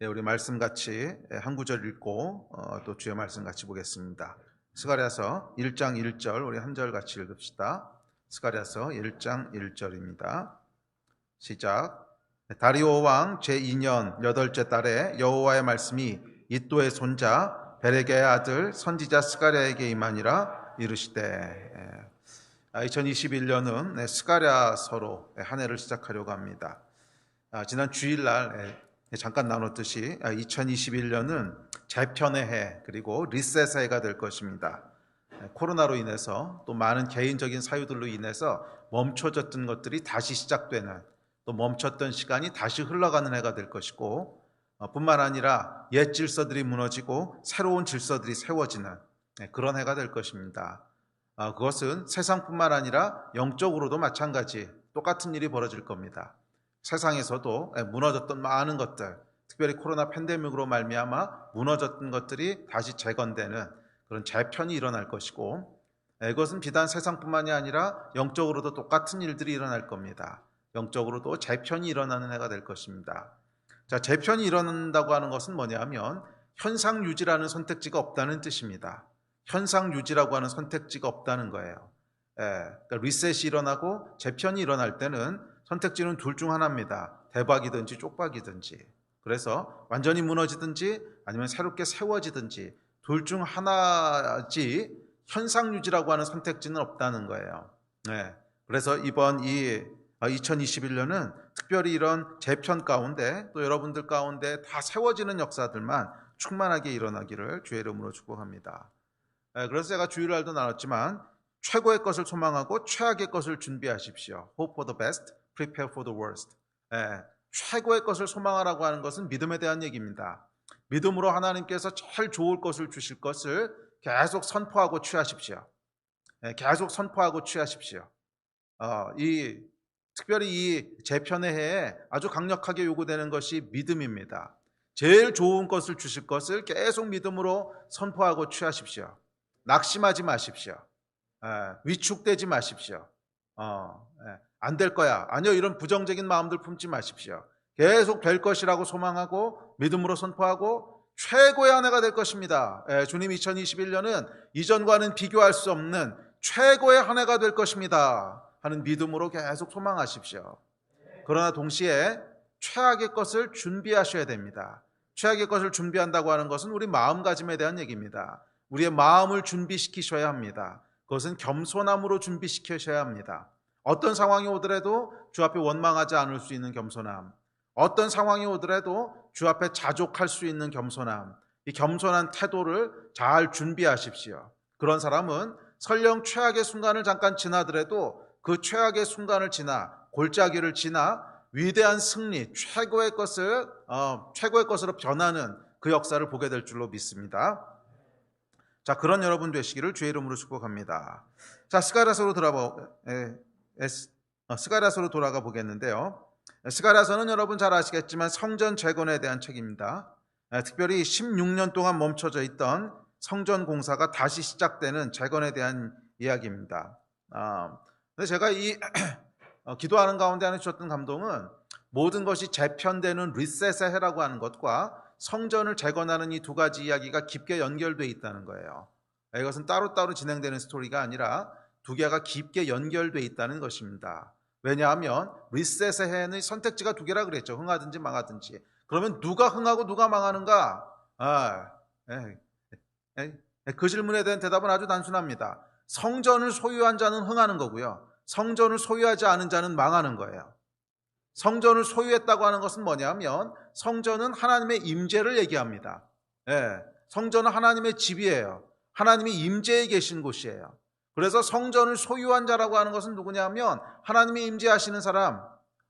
우리 말씀 같이 한 구절 읽고 또 주의 말씀 같이 보겠습니다. 스가랴서 1장 1절 우리 한 절 같이 읽읍시다. 스가랴서 1장 1절입니다. 시작. 다리오 왕 제2년 8째 달에 여호와의 말씀이 이또의 손자 베레게의 아들 선지자 스가랴에게 임하니라 이르시되. 2021년은 스가랴서로 한 해를 시작하려고 합니다. 지난 주일날 잠깐 나눴듯이 2021년은 재편의 해 그리고 리셋의 해가 될 것입니다. 코로나로 인해서 또 많은 개인적인 사유들로 인해서 멈춰졌던 것들이 다시 시작되는, 또 멈췄던 시간이 다시 흘러가는 해가 될 것이고, 뿐만 아니라 옛 질서들이 무너지고 새로운 질서들이 세워지는 그런 해가 될 것입니다. 그것은 세상뿐만 아니라 영적으로도 마찬가지 똑같은 일이 벌어질 겁니다. 세상에서도 무너졌던 많은 것들, 특별히 코로나 팬데믹으로 말미암아 무너졌던 것들이 다시 재건되는 그런 재편이 일어날 것이고, 이것은 비단 세상뿐만이 아니라 영적으로도 똑같은 일들이 일어날 겁니다. 영적으로도 재편이 일어나는 해가 될 것입니다. 자, 재편이 일어난다고 하는 것은 뭐냐면 현상 유지라는 선택지가 없다는 뜻입니다. 현상 유지라고 하는 선택지가 없다는 거예요. 그러니까 리셋이 일어나고 재편이 일어날 때는 선택지는 둘 중 하나입니다. 대박이든지 쪽박이든지. 그래서 완전히 무너지든지 아니면 새롭게 세워지든지 둘 중 하나지 현상 유지라고 하는 선택지는 없다는 거예요. 그래서 이번 2021년은 특별히 이런 재편 가운데 또 여러분들 가운데 다 세워지는 역사들만 충만하게 일어나기를 주의 이름으로 축복합니다. 그래서 제가 주일날도 나눴지만 최고의 것을 소망하고 최악의 것을 준비하십시오. Hope for the best, prepare for the worst. 최고의 것을 소망하라고 하는 것은 믿음에 대한 얘기입니다. 믿음으로 하나님께서 제일 좋을 것을 주실 것을 계속 선포하고 취하십시오. 계속 선포하고 취하십시오. 특별히 이 재편의 해에 아주 강력하게 요구되는 것이 믿음입니다. 제일 좋은 것을 주실 것을 계속 믿음으로 선포하고 취하십시오. 낙심하지 마십시오. 위축되지 마십시오. 안 될 거야. 아니요, 이런 부정적인 마음들 품지 마십시오. 계속 될 것이라고 소망하고 믿음으로 선포하고 최고의 한 해가 될 것입니다. 주님 2021년은 이전과는 비교할 수 없는 최고의 한 해가 될 것입니다 하는 믿음으로 계속 소망하십시오. 그러나 동시에 최악의 것을 준비하셔야 됩니다. 최악의 것을 준비한다고 하는 것은 우리 마음가짐에 대한 얘기입니다. 우리의 마음을 준비시키셔야 합니다. 그것은 겸손함으로 준비시키셔야 합니다. 어떤 상황이 오더라도 주 앞에 원망하지 않을 수 있는 겸손함, 어떤 상황이 오더라도 주 앞에 자족할 수 있는 겸손함, 이 겸손한 태도를 잘 준비하십시오. 그런 사람은 설령 최악의 순간을 잠깐 지나더라도 그 최악의 순간을 지나 골짜기를 지나 위대한 승리, 최고의 것으로 변하는 그 역사를 보게 될 줄로 믿습니다. 자, 그런 여러분 되시기를 주의 이름으로 축복합니다. 자, 스가랴서로 돌아가 보겠는데요. 스가랴서는 여러분 잘 아시겠지만 성전 재건에 대한 책입니다. 특별히 16년 동안 멈춰져 있던 성전 공사가 다시 시작되는 재건에 대한 이야기입니다. 근데 제가 기도하는 가운데 하나 주셨던 감동은 모든 것이 재편되는 리셋의 해라고 하는 것과 성전을 재건하는 이 두 가지 이야기가 깊게 연결되어 있다는 거예요. 이것은 따로따로 진행되는 스토리가 아니라 두 개가 깊게 연결되어 있다는 것입니다. 왜냐하면 리셋의 해는 선택지가 두 개라 그랬죠. 흥하든지 망하든지. 그러면 누가 흥하고 누가 망하는가? 그 질문에 대한 대답은 아주 단순합니다. 성전을 소유한 자는 흥하는 거고요. 성전을 소유하지 않은 자는 망하는 거예요. 성전을 소유했다고 하는 것은 뭐냐면 성전은 하나님의 임재를 얘기합니다. 성전은 하나님의 집이에요. 하나님이 임재에 계신 곳이에요. 그래서 성전을 소유한 자라고 하는 것은 누구냐면 하나님이 임재하시는 사람,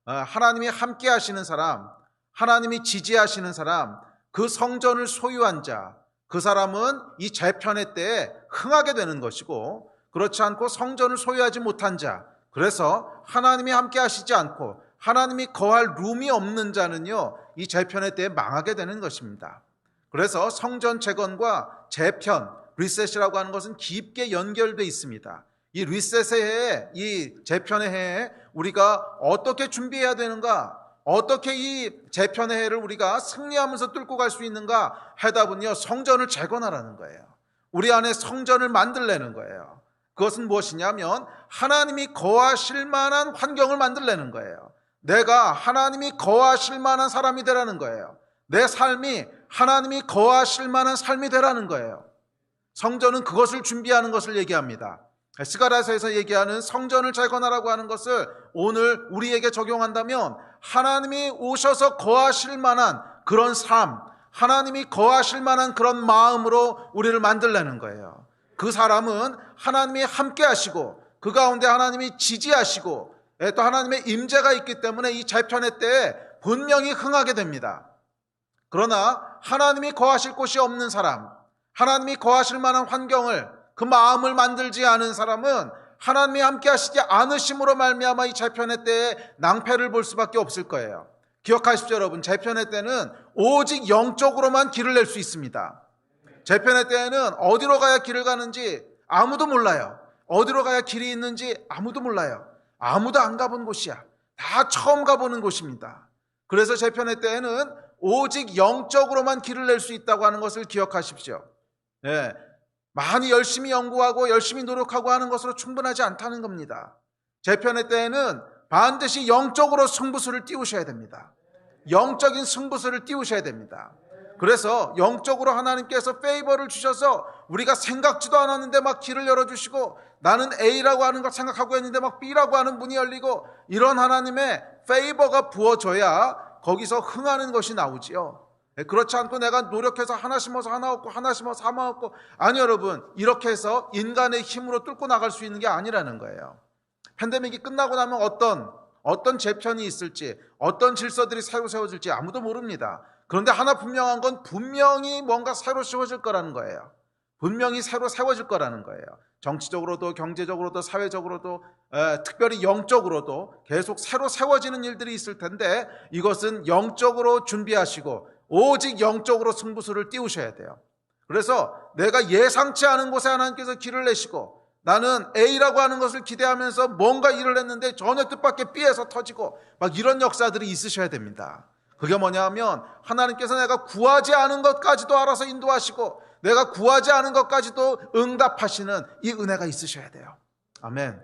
하나님이 함께 하시는 사람, 하나님이 지지하시는 사람, 그 성전을 소유한 자, 그 사람은 이 재편의 때에 흥하게 되는 것이고, 그렇지 않고 성전을 소유하지 못한 자, 그래서 하나님이 함께 하시지 않고 하나님이 거할 룸이 없는 자는요, 이 재편의 때에 망하게 되는 것입니다. 그래서 성전 재건과 재편, 리셋이라고 하는 것은 깊게 연결되어 있습니다. 이 리셋의 해에, 이 재편의 해에 우리가 어떻게 준비해야 되는가? 어떻게 이 재편의 해를 우리가 승리하면서 뚫고 갈 수 있는가? 해답은요, 성전을 재건하라는 거예요. 우리 안에 성전을 만들려는 거예요. 그것은 무엇이냐면 하나님이 거하실 만한 환경을 만들려는 거예요. 내가 하나님이 거하실 만한 사람이 되라는 거예요. 내 삶이 하나님이 거하실 만한 삶이 되라는 거예요. 성전은 그것을 준비하는 것을 얘기합니다. 스가랴서에서 얘기하는 성전을 재건하라고 하는 것을 오늘 우리에게 적용한다면 하나님이 오셔서 거하실 만한 그런 삶, 하나님이 거하실 만한 그런 마음으로 우리를 만들려는 거예요. 그 사람은 하나님이 함께 하시고 그 가운데 하나님이 지지하시고 또 하나님의 임재가 있기 때문에 이 재편의 때에 분명히 흥하게 됩니다. 그러나 하나님이 거하실 곳이 없는 사람, 하나님이 거하실 만한 환경을, 그 마음을 만들지 않은 사람은 하나님이 함께 하시지 않으심으로 말미암아 이 재편의 때에 낭패를 볼 수밖에 없을 거예요. 기억하십시오, 여러분. 재편의 때는 오직 영적으로만 길을 낼 수 있습니다. 재편의 때에는 어디로 가야 길을 가는지 아무도 몰라요. 어디로 가야 길이 있는지 아무도 몰라요. 아무도 안 가본 곳이야. 다 처음 가보는 곳입니다. 그래서 재편의 때에는 오직 영적으로만 길을 낼 수 있다고 하는 것을 기억하십시오. 네. 많이 열심히 연구하고 열심히 노력하고 하는 것으로 충분하지 않다는 겁니다. 재편의 때에는 반드시 영적으로 승부수를 띄우셔야 됩니다. 영적인 승부수를 띄우셔야 됩니다. 그래서 영적으로 하나님께서 페이버를 주셔서 우리가 생각지도 않았는데 막 길을 열어주시고 나는 A라고 하는 걸 생각하고 있는데 막 B라고 하는 문이 열리고 이런 하나님의 페이버가 부어져야 거기서 흥하는 것이 나오지요. 그렇지 않고 내가 노력해서 하나 심어서 하나 얻고 하나 심어서 하나 얻고, 아니 여러분, 이렇게 해서 인간의 힘으로 뚫고 나갈 수 있는 게 아니라는 거예요. 팬데믹이 끝나고 나면 어떤 재편이 있을지, 어떤 질서들이 새로 세워질지 아무도 모릅니다. 그런데 하나 분명한 건 분명히 뭔가 새로 세워질 거라는 거예요. 분명히 새로 세워질 거라는 거예요. 정치적으로도 경제적으로도 사회적으로도 특별히 영적으로도 계속 새로 세워지는 일들이 있을 텐데 이것은 영적으로 준비하시고 오직 영적으로 승부수를 띄우셔야 돼요. 그래서 내가 예상치 않은 곳에 하나님께서 길을 내시고 나는 A라고 하는 것을 기대하면서 뭔가 일을 했는데 전혀 뜻밖의 B에서 터지고 막 이런 역사들이 있으셔야 됩니다. 그게 뭐냐 하면 하나님께서 내가 구하지 않은 것까지도 알아서 인도하시고 내가 구하지 않은 것까지도 응답하시는 이 은혜가 있으셔야 돼요. 아멘.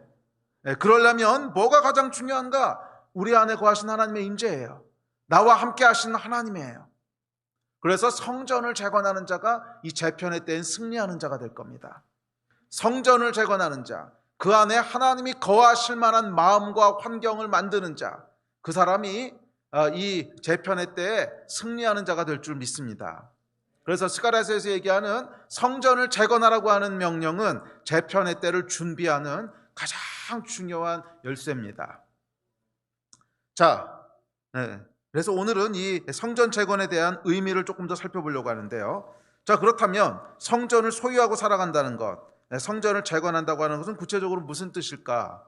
그러려면 뭐가 가장 중요한가? 우리 안에 거하신 하나님의 임재예요. 나와 함께 하시는 하나님이에요. 그래서 성전을 재건하는 자가 이 재편의 때엔 승리하는 자가 될 겁니다. 성전을 재건하는 자, 그 안에 하나님이 거하실 만한 마음과 환경을 만드는 자, 그 사람이 이 재편의 때에 승리하는 자가 될 줄 믿습니다. 그래서 스가랴서에서 얘기하는 성전을 재건하라고 하는 명령은 재편의 때를 준비하는 가장 중요한 열쇠입니다. 자, 그래서 오늘은 이 성전 재건에 대한 의미를 조금 더 살펴보려고 하는데요. 자, 그렇다면 성전을 소유하고 살아간다는 것, 성전을 재건한다고 하는 것은 구체적으로 무슨 뜻일까?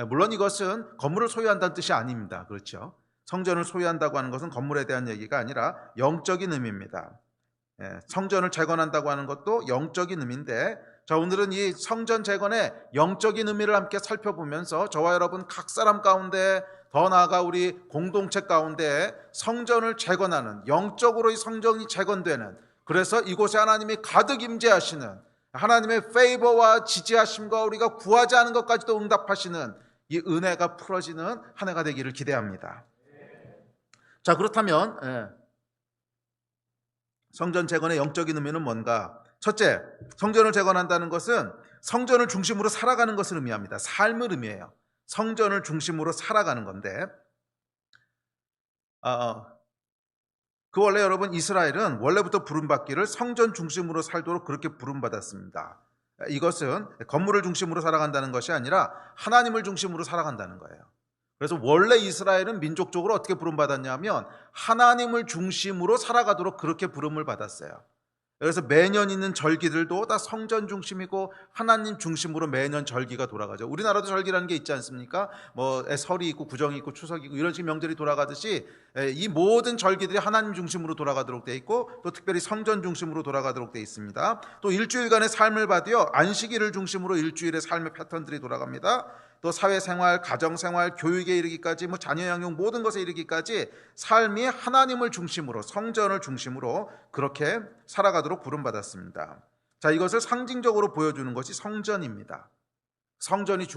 물론 이것은 건물을 소유한다는 뜻이 아닙니다. 그렇죠? 성전을 소유한다고 하는 것은 건물에 대한 얘기가 아니라 영적인 의미입니다. 성전을 재건한다고 하는 것도 영적인 의미인데, 자, 오늘은 이 성전 재건의 영적인 의미를 함께 살펴보면서 저와 여러분 각 사람 가운데, 더 나아가 우리 공동체 가운데 성전을 재건하는, 영적으로 이 성전이 재건되는, 그래서 이곳에 하나님이 가득 임재하시는 하나님의 페이버와 지지하심과 우리가 구하지 않은 것까지도 응답하시는 이 은혜가 풀어지는 한 해가 되기를 기대합니다. 자, 그렇다면 성전 재건의 영적인 의미는 뭔가? 첫째, 성전을 재건한다는 것은 성전을 중심으로 살아가는 것을 의미합니다. 삶을 의미해요. 성전을 중심으로 살아가는 건데, 그 원래 여러분 이스라엘은 원래부터 부름받기를 성전 중심으로 살도록 그렇게 부름받았습니다. 이것은 건물을 중심으로 살아간다는 것이 아니라 하나님을 중심으로 살아간다는 거예요. 그래서 원래 이스라엘은 민족적으로 어떻게 부름받았냐면 하나님을 중심으로 살아가도록 그렇게 부름을 받았어요. 그래서 매년 있는 절기들도 다 성전 중심이고 하나님 중심으로 매년 절기가 돌아가죠. 우리나라도 절기라는 게 있지 않습니까? 뭐 설이 있고 구정이 있고 추석이 있고 이런 식 명절이 돌아가듯이 이 모든 절기들이 하나님 중심으로 돌아가도록 돼 있고 또 특별히 성전 중심으로 돌아가도록 돼 있습니다. 또 일주일간의 삶을 봐도요, 안식일을 중심으로 일주일의 삶의 패턴들이 돌아갑니다. 또 사회생활, 가정생활, 교육에 이르기까지 뭐 자녀 양육 모든 것에 이르기까지 삶이 하나님을 중심으로, 성전을 중심으로 그렇게 살아가도록 부름받았습니다. 자, 이것을 상징적으로 보여주는 것이 성전입니다. 성전이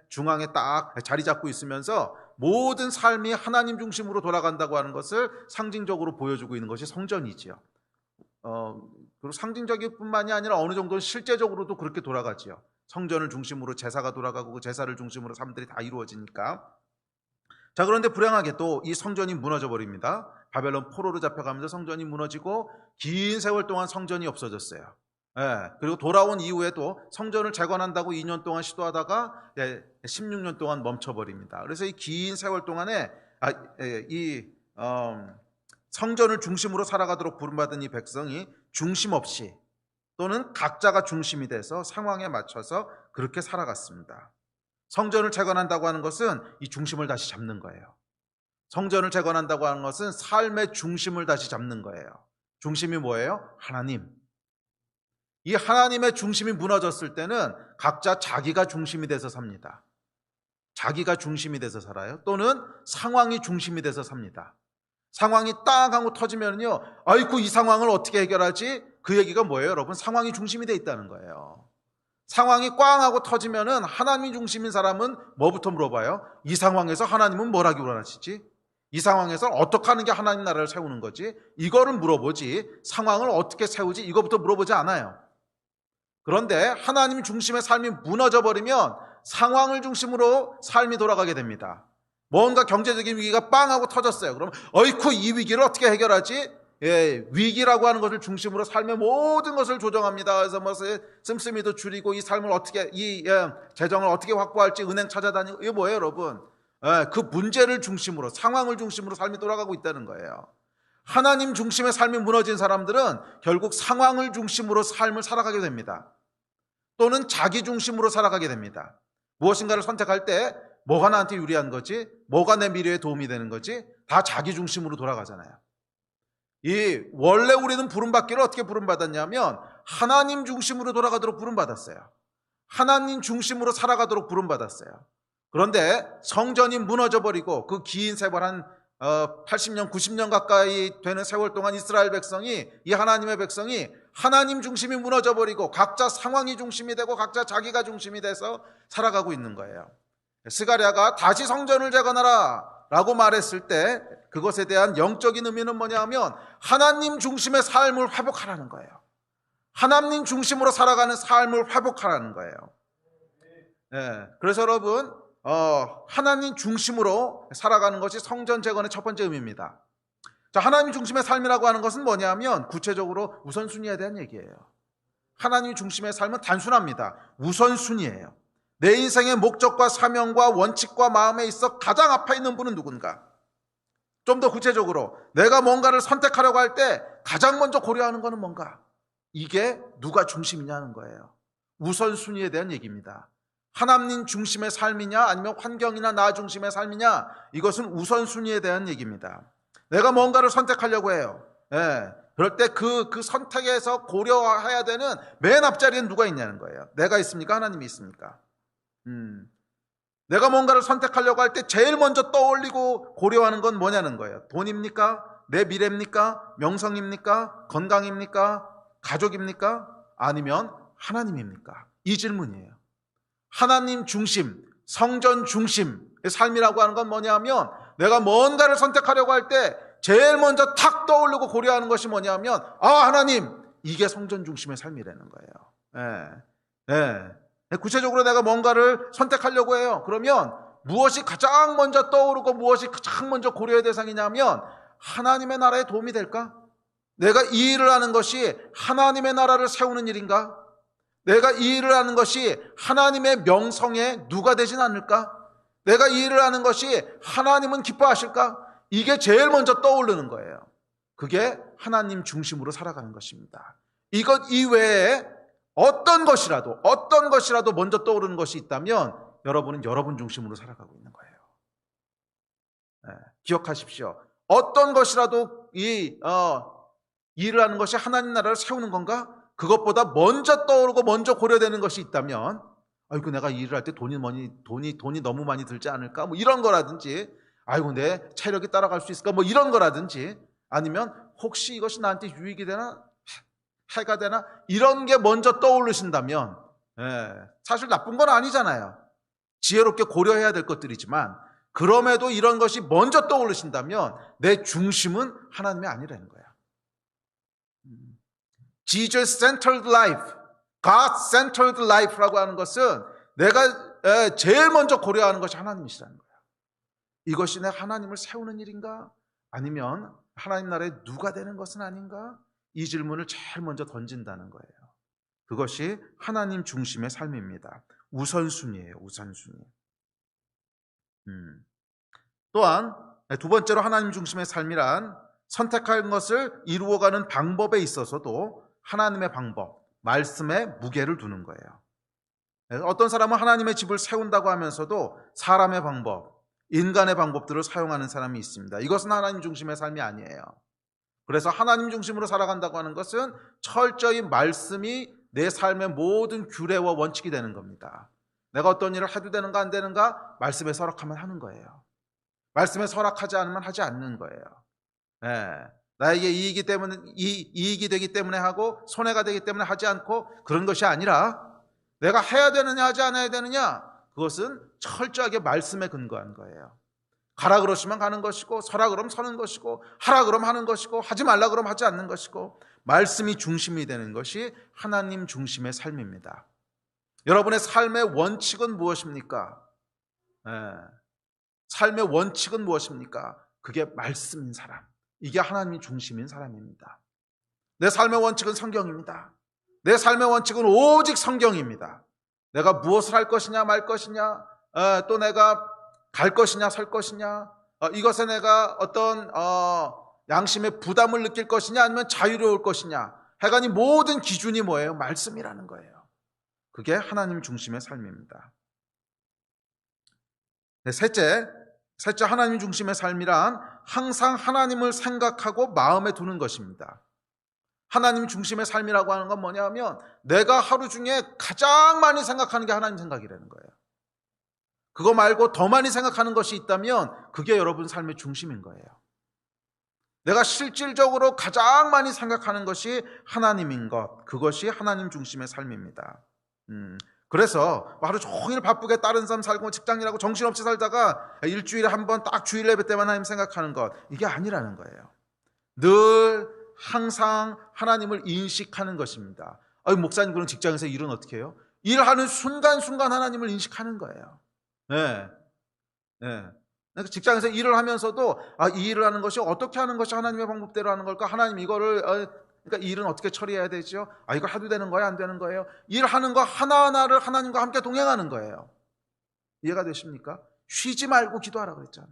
중앙에 딱 자리 잡고 있으면서 모든 삶이 하나님 중심으로 돌아간다고 하는 것을 상징적으로 보여주고 있는 것이 성전이지요. 그리고 상징적일 뿐만이 아니라 어느 정도는 실제적으로도 그렇게 돌아가지요. 성전을 중심으로 제사가 돌아가고 그 제사를 중심으로 삶들이 다 이루어지니까. 자, 그런데 불행하게 또 이 성전이 무너져 버립니다. 바벨론 포로로 잡혀가면서 성전이 무너지고 긴 세월 동안 성전이 없어졌어요. 그리고 돌아온 이후에도 성전을 재건한다고 2년 동안 시도하다가 16년 동안 멈춰버립니다. 그래서 이 긴 세월 동안에 성전을 중심으로 살아가도록 부름받은 이 백성이 중심 없이 또는 각자가 중심이 돼서 상황에 맞춰서 그렇게 살아갔습니다. 성전을 재건한다고 하는 것은 이 중심을 다시 잡는 거예요. 성전을 재건한다고 하는 것은 삶의 중심을 다시 잡는 거예요. 중심이 뭐예요? 하나님. 이 하나님의 중심이 무너졌을 때는 각자 자기가 중심이 돼서 삽니다. 자기가 중심이 돼서 살아요. 또는 상황이 중심이 돼서 삽니다. 상황이 딱 하고 터지면요, 아이고 이 상황을 어떻게 해결하지? 그 얘기가 뭐예요, 여러분? 상황이 중심이 돼 있다는 거예요. 상황이 꽝 하고 터지면은 하나님이 중심인 사람은 뭐부터 물어봐요? 이 상황에서 하나님은 뭘 하기 원하시지? 이 상황에서 어떻게 하는 게 하나님 나라를 세우는 거지? 이거를 물어보지, 상황을 어떻게 세우지? 이거부터 물어보지 않아요. 그런데 하나님 중심의 삶이 무너져 버리면 상황을 중심으로 삶이 돌아가게 됩니다. 뭔가 경제적인 위기가 빵 하고 터졌어요. 그럼 어이쿠 이 위기를 어떻게 해결하지? 위기라고 하는 것을 중심으로 삶의 모든 것을 조정합니다. 그래서 뭐 씀씀이도 줄이고 이 삶을 어떻게 재정을 어떻게 확보할지 은행 찾아다니고 이게 뭐예요, 여러분? 그 문제를 중심으로 상황을 중심으로 삶이 돌아가고 있다는 거예요. 하나님 중심의 삶이 무너진 사람들은 결국 상황을 중심으로 삶을 살아가게 됩니다. 또는 자기 중심으로 살아가게 됩니다. 무엇인가를 선택할 때 뭐가 나한테 유리한 거지? 뭐가 내 미래에 도움이 되는 거지? 다 자기 중심으로 돌아가잖아요. 원래 우리는 부름받기를 어떻게 부름받았냐면 하나님 중심으로 돌아가도록 부름받았어요. 하나님 중심으로 살아가도록 부름받았어요. 그런데 성전이 무너져버리고 그 긴 세월 한 80년, 90년 가까이 되는 세월 동안 이스라엘 백성이, 이 하나님의 백성이 하나님 중심이 무너져버리고 각자 상황이 중심이 되고 각자 자기가 중심이 돼서 살아가고 있는 거예요. 스가랴가 다시 성전을 재건하라 라고 말했을 때 그것에 대한 영적인 의미는 뭐냐 하면 하나님 중심의 삶을 회복하라는 거예요. 하나님 중심으로 살아가는 삶을 회복하라는 거예요. 그래서 여러분, 하나님 중심으로 살아가는 것이 성전 재건의 첫 번째 의미입니다. 자, 하나님 중심의 삶이라고 하는 것은 뭐냐면 구체적으로 우선순위에 대한 얘기예요. 하나님 중심의 삶은 단순합니다. 우선순위예요. 내 인생의 목적과 사명과 원칙과 마음에 있어 가장 앞에 있는 분은 누군가? 좀 더 구체적으로 내가 뭔가를 선택하려고 할 때 가장 먼저 고려하는 것은 뭔가? 이게 누가 중심이냐는 거예요. 우선순위에 대한 얘기입니다. 하나님 중심의 삶이냐 아니면 환경이나 나 중심의 삶이냐, 이것은 우선순위에 대한 얘기입니다. 내가 뭔가를 선택하려고 해요. 그럴 때 그 선택에서 고려해야 되는 맨 앞자리엔 누가 있냐는 거예요. 내가 있습니까? 하나님이 있습니까? 내가 뭔가를 선택하려고 할 때 제일 먼저 떠올리고 고려하는 건 뭐냐는 거예요. 돈입니까? 내 미래입니까? 명성입니까? 건강입니까? 가족입니까? 아니면 하나님입니까? 이 질문이에요. 하나님 중심, 성전 중심의 삶이라고 하는 건 뭐냐면 내가 뭔가를 선택하려고 할 때 제일 먼저 탁 떠오르고 고려하는 것이 뭐냐면 하나님, 이게 성전 중심의 삶이라는 거예요. 구체적으로 내가 뭔가를 선택하려고 해요. 그러면 무엇이 가장 먼저 떠오르고 무엇이 가장 먼저 고려의 대상이냐면 하나님의 나라에 도움이 될까? 내가 이 일을 하는 것이 하나님의 나라를 세우는 일인가? 내가 이 일을 하는 것이 하나님의 명성에 누가 되진 않을까? 내가 이 일을 하는 것이 하나님은 기뻐하실까? 이게 제일 먼저 떠오르는 거예요. 그게 하나님 중심으로 살아가는 것입니다. 이것 이외에 어떤 것이라도 먼저 떠오르는 것이 있다면 여러분은 여러분 중심으로 살아가고 있는 거예요. 기억하십시오. 어떤 것이라도 일을 하는 것이 하나님 나라를 세우는 건가? 그것보다 먼저 떠오르고 먼저 고려되는 것이 있다면 아이고 내가 이 일을 할 때 돈이 너무 많이 들지 않을까? 뭐 이런 거라든지, 아이고 내 체력이 따라갈 수 있을까? 뭐 이런 거라든지, 아니면 혹시 이것이 나한테 유익이 되나? 해가 되나? 이런 게 먼저 떠오르신다면, 사실 나쁜 건 아니잖아요. 지혜롭게 고려해야 될 것들이지만, 그럼에도 이런 것이 먼저 떠오르신다면 내 중심은 하나님이 아니라는 거야. Jesus-centered life, God-centered life라고 하는 것은 내가 제일 먼저 고려하는 것이 하나님이시라는 거야. 이것이 내가 하나님을 세우는 일인가? 아니면 하나님 나라에 누가 되는 것은 아닌가? 이 질문을 제일 먼저 던진다는 거예요. 그것이 하나님 중심의 삶입니다. 우선순위예요. 우선순위. 또한 두 번째로 하나님 중심의 삶이란 선택한 것을 이루어가는 방법에 있어서도 하나님의 방법, 말씀에 무게를 두는 거예요. 어떤 사람은 하나님의 집을 세운다고 하면서도 사람의 방법, 인간의 방법들을 사용하는 사람이 있습니다. 이것은 하나님 중심의 삶이 아니에요. 그래서 하나님 중심으로 살아간다고 하는 것은 철저히 말씀이 내 삶의 모든 규례와 원칙이 되는 겁니다. 내가 어떤 일을 해도 되는가 안 되는가? 말씀에 서락하면 하는 거예요. 말씀에 서락하지 않으면 하지 않는 거예요. 나에게 이익이 되기 때문에 하고 손해가 되기 때문에 하지 않고, 그런 것이 아니라 내가 해야 되느냐 하지 않아야 되느냐, 그것은 철저하게 말씀에 근거한 거예요. 가라 그러시면 가는 것이고, 서라 그러면 서는 것이고, 하라 그러면 하는 것이고, 하지 말라 그러면 하지 않는 것이고, 말씀이 중심이 되는 것이 하나님 중심의 삶입니다. 여러분의 삶의 원칙은 무엇입니까? 삶의 원칙은 무엇입니까? 그게 말씀인 사람, 이게 하나님이 중심인 사람입니다. 내 삶의 원칙은 성경입니다. 내 삶의 원칙은 오직 성경입니다. 내가 무엇을 할 것이냐 말 것이냐, 또 내가 갈 것이냐 설 것이냐, 이것에 내가 어떤 양심의 부담을 느낄 것이냐 아니면 자유로울 것이냐, 하여간 이 모든 기준이 뭐예요? 말씀이라는 거예요. 그게 하나님 중심의 삶입니다. 셋째 하나님 중심의 삶이란 항상 하나님을 생각하고 마음에 두는 것입니다. 하나님 중심의 삶이라고 하는 건 뭐냐면 내가 하루 중에 가장 많이 생각하는 게 하나님 생각이라는 거예요. 그거 말고 더 많이 생각하는 것이 있다면 그게 여러분 삶의 중심인 거예요. 내가 실질적으로 가장 많이 생각하는 것이 하나님인 것, 그것이 하나님 중심의 삶입니다. 그래서 하루 종일 바쁘게 다른 삶 살고 직장일하고 정신없이 살다가 일주일에 한 번 딱 주일 예배 때만 하나님 생각하는 것, 이게 아니라는 거예요. 늘 항상 하나님을 인식하는 것입니다. 목사님 그럼 직장에서 일은 어떻게 해요? 일하는 순간순간 하나님을 인식하는 거예요. 직장에서 일을 하면서도 이 일을 하는 것이 어떻게 하는 것이 하나님의 방법대로 하는 걸까? 하나님 이거를 그러니까 일은 어떻게 처리해야 되죠? 이거 해도 되는 거예요? 안 되는 거예요? 일하는 거 하나하나를 하나님과 함께 동행하는 거예요. 이해가 되십니까? 쉬지 말고 기도하라고 그랬잖아.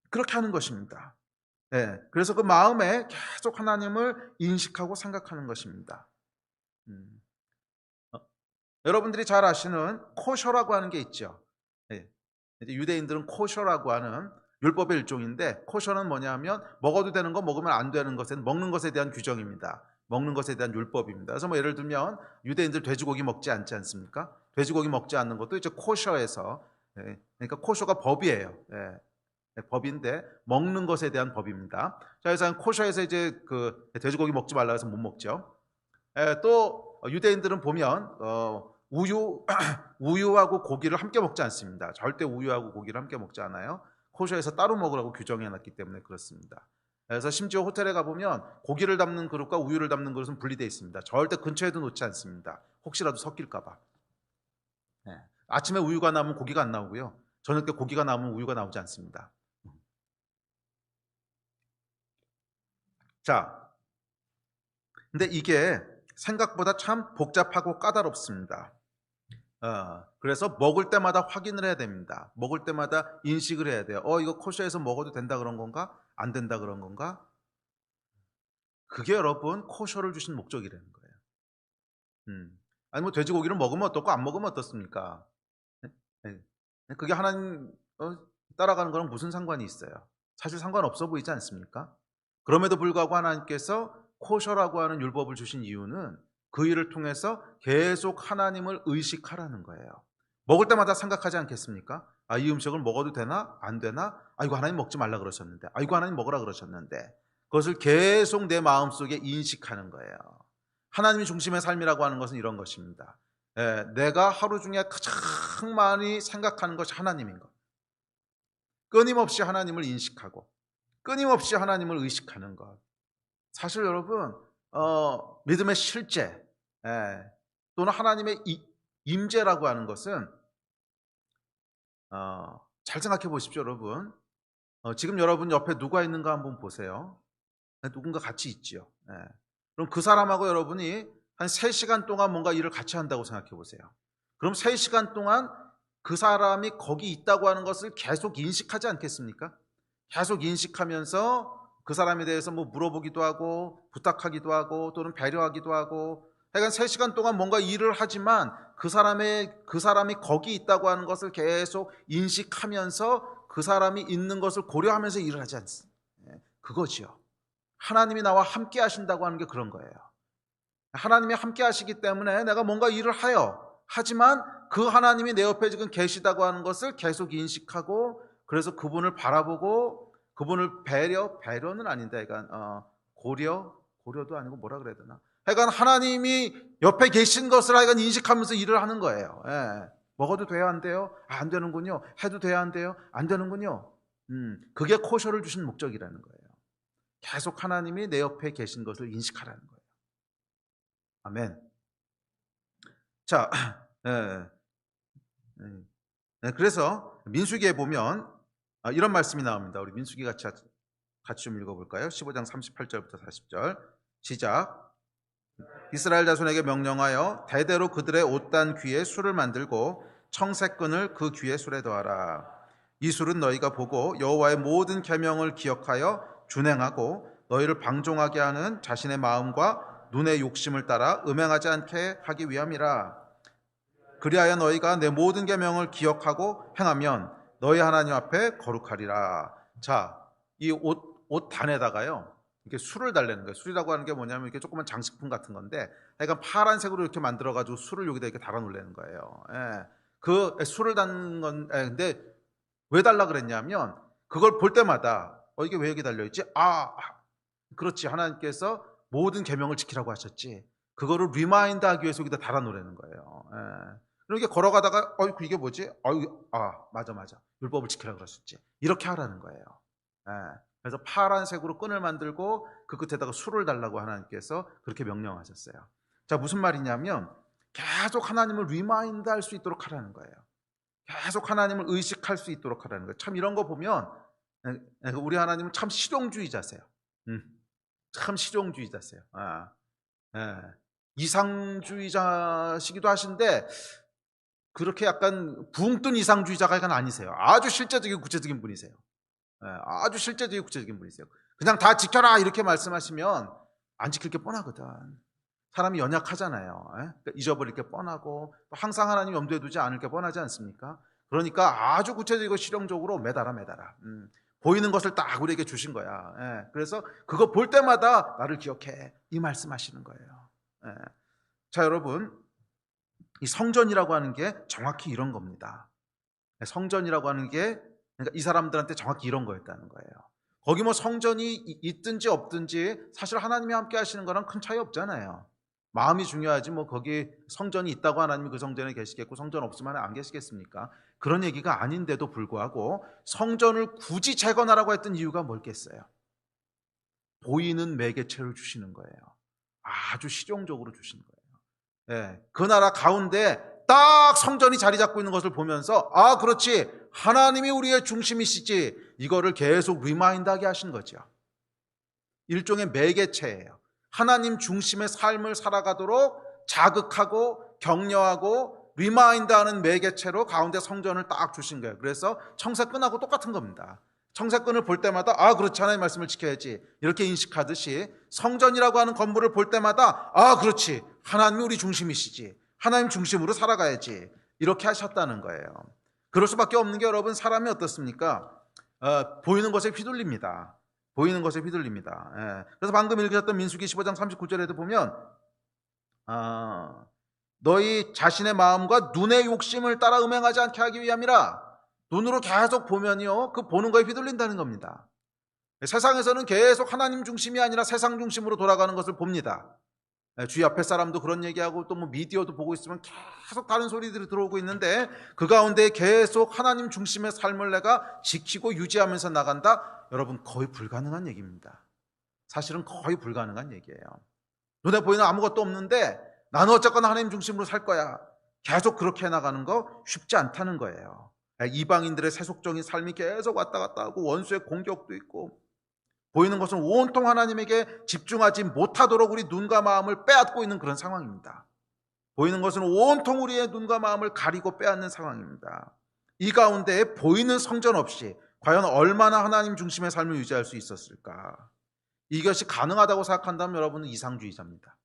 그렇게 하는 것입니다. 그래서 그 마음에 계속 하나님을 인식하고 생각하는 것입니다. 여러분들이 잘 아시는 코셔라고 하는 게 있죠. 유대인들은 코셔라고 하는 율법의 일종인데, 코셔는 뭐냐면 먹어도 되는 거 먹으면 안 되는 것은 먹는 것에 대한 규정입니다. 먹는 것에 대한 율법입니다. 그래서 예를 들면 유대인들 돼지고기 먹지 않지 않습니까? 돼지고기 먹지 않는 것도 이제 코셔에서, 그러니까 코셔가 법이에요. 법인데 먹는 것에 대한 법입니다. 자, 그래서 코셔에서 이제 그 돼지고기 먹지 말라 해서 못 먹죠. 또 유대인들은 보면 우유하고 고기를 함께 먹지 않습니다. 절대 우유하고 고기를 함께 먹지 않아요. 코셔에서 따로 먹으라고 규정해놨기 때문에 그렇습니다. 그래서 심지어 호텔에 가보면 고기를 담는 그릇과 우유를 담는 그릇은 분리되어 있습니다. 절대 근처에도 놓지 않습니다. 혹시라도 섞일까 봐. 아침에 우유가 나오면 고기가 안 나오고요, 저녁 때 고기가 나오면 우유가 나오지 않습니다. 자, 근데 이게 생각보다 참 복잡하고 까다롭습니다. 그래서 먹을 때마다 확인을 해야 됩니다. 먹을 때마다 인식을 해야 돼요. 이거 코셔에서 먹어도 된다 그런 건가? 안 된다 그런 건가? 그게 여러분 코셔를 주신 목적이라는 거예요. 아니 뭐 돼지고기를 먹으면 어떻고 안 먹으면 어떻습니까? 그게 하나님 따라가는 거랑 무슨 상관이 있어요? 사실 상관없어 보이지 않습니까? 그럼에도 불구하고 하나님께서 코셔라고 하는 율법을 주신 이유는 그 일을 통해서 계속 하나님을 의식하라는 거예요. 먹을 때마다 생각하지 않겠습니까? 아, 이 음식을 먹어도 되나? 안 되나? 아, 이거 하나님 먹지 말라 그러셨는데. 아, 이거 하나님 먹으라 그러셨는데. 그것을 계속 내 마음속에 인식하는 거예요. 하나님이 중심의 삶이라고 하는 것은 이런 것입니다. 내가 하루 중에 가장 많이 생각하는 것이 하나님인 것. 끊임없이 하나님을 인식하고 끊임없이 하나님을 의식하는 것. 사실 여러분, 믿음의 실제 또는 하나님의 임재라고 하는 것은 잘 생각해 보십시오, 여러분. 지금 여러분 옆에 누가 있는가 한번 보세요. 누군가 같이 있지요. 그럼 그 사람하고 여러분이 한 3시간 동안 뭔가 일을 같이 한다고 생각해 보세요. 그럼 3시간 동안 그 사람이 거기 있다고 하는 것을 계속 인식하지 않겠습니까? 계속 인식하면서 그 사람에 대해서 뭐 물어보기도 하고 부탁하기도 하고 또는 배려하기도 하고, 하여간 3시간 동안 뭔가 일을 하지만 그 사람이 거기 있다고 하는 것을 계속 인식하면서 그 사람이 있는 것을 고려하면서 일을 하지 않습니다. 그거지요. 하나님이 나와 함께 하신다고 하는 게 그런 거예요. 하나님이 함께 하시기 때문에 내가 뭔가 일을 하지만 그 하나님이 내 옆에 지금 계시다고 하는 것을 계속 인식하고, 그래서 그분을 바라보고 그분을 배려는 아닌데, 그러니까 고려도 아니고 뭐라 그래야 되나, 하여간 하나님이 옆에 계신 것을 하여간 인식하면서 일을 하는 거예요. 먹어도 돼요, 안 돼요? 안 되는군요. 해도 돼요, 안 돼요? 안 되는군요. 그게 코셔를 주신 목적이라는 거예요. 계속 하나님이 내 옆에 계신 것을 인식하라는 거예요. 아멘. 자, 그래서 민수기에 보면 이런 말씀이 나옵니다. 우리 민수기 같이 좀 읽어볼까요? 15장 38절부터 40절 시작. 이스라엘 자손에게 명령하여 대대로 그들의 옷단 귀에 술을 만들고 청색끈을 그 귀에 술에 더하라. 이 술은 너희가 보고 여호와의 모든 계명을 기억하여 준행하고 너희를 방종하게 하는 자신의 마음과 눈의 욕심을 따라 음행하지 않게 하기 위함이라. 그리하여 너희가 내 모든 계명을 기억하고 행하면 너희 하나님 앞에 거룩하리라. 자, 이 옷 단에다가요 이렇게 술을 달래는 거예요. 술이라고 하는 게 뭐냐면 이렇게 조그만 장식품 같은 건데, 약간 파란색으로 이렇게 만들어가지고 술을 여기다 이렇게 달아 놓으려는 거예요. 그 술을 담는 건, 근데 왜 달라 그랬냐면 그걸 볼 때마다 이게 왜 여기 달려 있지? 그렇지, 하나님께서 모든 계명을 지키라고 하셨지. 그거를 리마인드하기 위해서 여기다 달아 놓으려는 거예요. 이렇게 걸어가다가 이게 뭐지? 맞아, 율법을 지키라고 그러셨지. 이렇게 하라는 거예요. 그래서 파란색으로 끈을 만들고 그 끝에다가 술을 달라고 하나님께서 그렇게 명령하셨어요. 자, 무슨 말이냐면 계속 하나님을 리마인드 할 수 있도록 하라는 거예요. 계속 하나님을 의식할 수 있도록 하라는 거예요. 참 이런 거 보면 우리 하나님은 참 실용주의자세요. 참 실용주의자세요. 이상주의자시기도 하신데 그렇게 약간 붕 뜬 이상주의자가 약간 아니세요. 아주 실제적이고 구체적인 분이세요. 아주 실제적이고 구체적인 분이세요. 그냥 다 지켜라 이렇게 말씀하시면 안 지킬 게 뻔하거든. 사람이 연약하잖아요. 그러니까 잊어버릴 게 뻔하고 또 항상 하나님 염두에 두지 않을 게 뻔하지 않습니까? 그러니까 아주 구체적이고 실용적으로 매달아. 보이는 것을 딱 우리에게 주신 거야. 그래서 그거 볼 때마다 나를 기억해, 이 말씀하시는 거예요. 자, 여러분, 이 성전이라고 하는 게 정확히 이런 겁니다. 성전이라고 하는 게 그러니까 이 사람들한테 정확히 이런 거였다는 거예요. 거기 뭐 성전이 있든지 없든지 사실 하나님이 함께 하시는 거랑 큰 차이 없잖아요. 마음이 중요하지 뭐 거기 성전이 있다고 하나님이 그 성전에 계시겠고 성전 없으면 안 계시겠습니까? 그런 얘기가 아닌데도 불구하고 성전을 굳이 재건하라고 했던 이유가 뭘겠어요? 보이는 매개체를 주시는 거예요. 아주 실용적으로 주시는 거예요. 그 나라 가운데 딱 성전이 자리 잡고 있는 것을 보면서 그렇지, 하나님이 우리의 중심이시지, 이거를 계속 리마인드하게 하신 거죠. 일종의 매개체예요. 하나님 중심의 삶을 살아가도록 자극하고 격려하고 리마인드하는 매개체로 가운데 성전을 딱 주신 거예요. 그래서 청색끈하고 똑같은 겁니다. 청색끈을 볼 때마다 그렇지, 하나님 말씀을 지켜야지 이렇게 인식하듯이 성전이라고 하는 건물을 볼 때마다 그렇지, 하나님이 우리 중심이시지, 하나님 중심으로 살아가야지, 이렇게 하셨다는 거예요. 그럴 수밖에 없는 게 여러분, 사람이 어떻습니까? 보이는 것에 휘둘립니다. 보이는 것에 휘둘립니다. 그래서 방금 읽으셨던 민수기 15장 39절에도 보면 너희 자신의 마음과 눈의 욕심을 따라 음행하지 않게 하기 위함이라. 눈으로 계속 보면요, 그 보는 거에 휘둘린다는 겁니다. 세상에서는 계속 하나님 중심이 아니라 세상 중심으로 돌아가는 것을 봅니다. 주위 앞에 사람도 그런 얘기하고 또 뭐 미디어도 보고 있으면 계속 다른 소리들이 들어오고 있는데, 그 가운데 계속 하나님 중심의 삶을 내가 지키고 유지하면서 나간다? 여러분, 거의 불가능한 얘기입니다. 사실은 거의 불가능한 얘기예요. 눈에 보이는 아무것도 없는데 나는 어쨌거나 하나님 중심으로 살 거야, 계속 그렇게 나가는 거 쉽지 않다는 거예요. 이방인들의 세속적인 삶이 계속 왔다 갔다 하고 원수의 공격도 있고, 보이는 것은 온통 하나님에게 집중하지 못하도록 우리 눈과 마음을 빼앗고 있는 그런 상황입니다. 보이는 것은 온통 우리의 눈과 마음을 가리고 빼앗는 상황입니다. 이 가운데 보이는 성전 없이 과연 얼마나 하나님 중심의 삶을 유지할 수 있었을까? 이것이 가능하다고 생각한다면 여러분은 이상주의자입니다.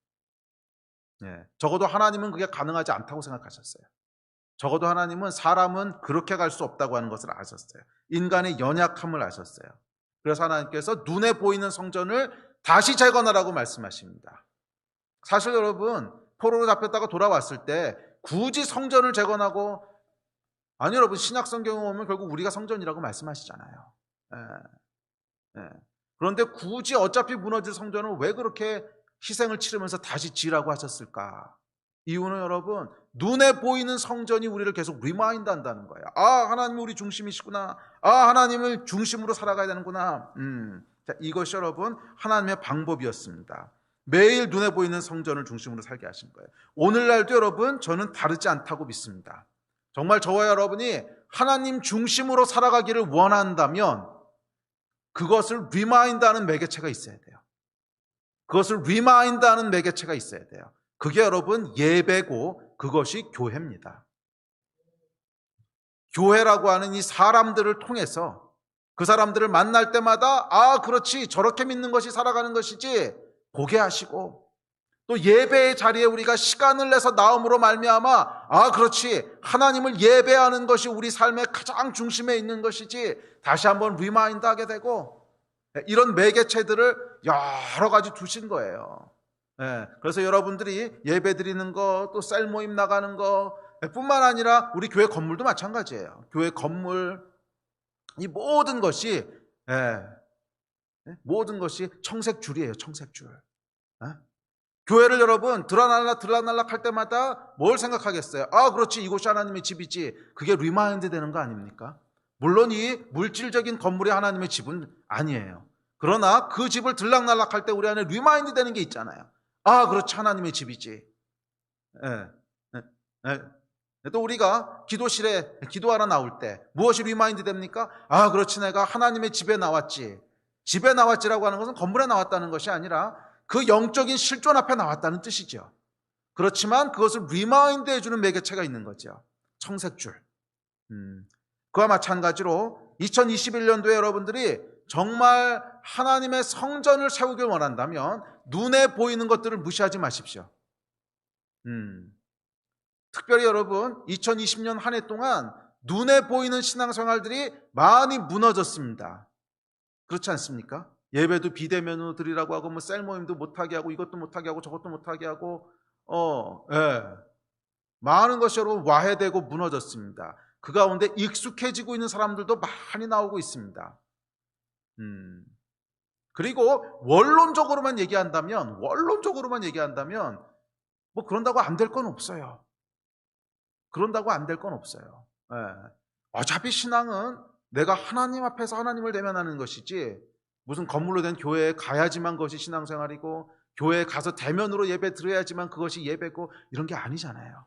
적어도 하나님은 그게 가능하지 않다고 생각하셨어요. 적어도 하나님은 사람은 그렇게 갈 수 없다고 하는 것을 아셨어요. 인간의 연약함을 아셨어요. 그래서 하나님께서 눈에 보이는 성전을 다시 재건하라고 말씀하십니다. 사실 여러분, 포로로 잡혔다가 돌아왔을 때 굳이 성전을 재건하고, 아니 여러분, 신약 성경에 오면 결국 우리가 성전이라고 말씀하시잖아요. 그런데 굳이 어차피 무너질 성전을 왜 그렇게 희생을 치르면서 다시 지으라고 하셨을까? 이유는 여러분, 눈에 보이는 성전이 우리를 계속 리마인드 한다는 거예요. 하나님이 우리 중심이시구나. 하나님을 중심으로 살아가야 되는구나. 자, 이것이 여러분 하나님의 방법이었습니다. 매일 눈에 보이는 성전을 중심으로 살게 하신 거예요. 오늘날도 여러분, 저는 다르지 않다고 믿습니다. 정말 저와 여러분이 하나님 중심으로 살아가기를 원한다면 그것을 리마인드하는 매개체가 있어야 돼요. 그것을 리마인드하는 매개체가 있어야 돼요. 그게 여러분 예배고, 그것이 교회입니다. 교회라고 하는 이 사람들을 통해서 그 사람들을 만날 때마다 그렇지, 저렇게 믿는 것이 살아가는 것이지 보게 하시고, 또 예배의 자리에 우리가 시간을 내서 나옴으로 말미암아 그렇지, 하나님을 예배하는 것이 우리 삶의 가장 중심에 있는 것이지, 다시 한번 리마인드하게 되고, 이런 매개체들을 여러 가지 두신 거예요. 그래서 여러분들이 예배 드리는 거, 또 셀 모임 나가는 거 뿐만 아니라 우리 교회 건물도 마찬가지예요. 교회 건물, 이 모든 것이 청색줄이에요. 청색줄. 교회를 여러분 들락날락 할 때마다 뭘 생각하겠어요? 그렇지, 이곳이 하나님의 집이지. 그게 리마인드 되는 거 아닙니까? 물론 이 물질적인 건물이 하나님의 집은 아니에요. 그러나 그 집을 들락날락 할 때 우리 안에 리마인드 되는 게 있잖아요. 그렇지, 하나님의 집이지. 또 우리가 기도실에 기도하러 나올 때 무엇이 리마인드 됩니까? 그렇지, 내가 하나님의 집에 나왔지. 집에 나왔지라고 하는 것은 건물에 나왔다는 것이 아니라 그 영적인 실존 앞에 나왔다는 뜻이죠. 그렇지만 그것을 리마인드 해주는 매개체가 있는 거죠. 청색줄. 그와 마찬가지로 2021년도에 여러분들이 정말 하나님의 성전을 세우길 원한다면 눈에 보이는 것들을 무시하지 마십시오. 특별히 여러분, 2020년 한 해 동안 눈에 보이는 신앙생활들이 많이 무너졌습니다. 그렇지 않습니까? 예배도 비대면으로 드리라고 하고, 뭐 셀 모임도 못하게 하고, 이것도 못하게 하고, 저것도 못하게 하고, 많은 것이 여러분 와해되고 무너졌습니다. 그 가운데 익숙해지고 있는 사람들도 많이 나오고 있습니다. 그리고 원론적으로만 얘기한다면 뭐 그런다고 안 될 건 없어요. 어차피 신앙은 내가 하나님 앞에서 하나님을 대면하는 것이지, 무슨 건물로 된 교회에 가야지만 그것이 신앙생활이고, 교회에 가서 대면으로 예배 드려야지만 그것이 예배고, 이런 게 아니잖아요.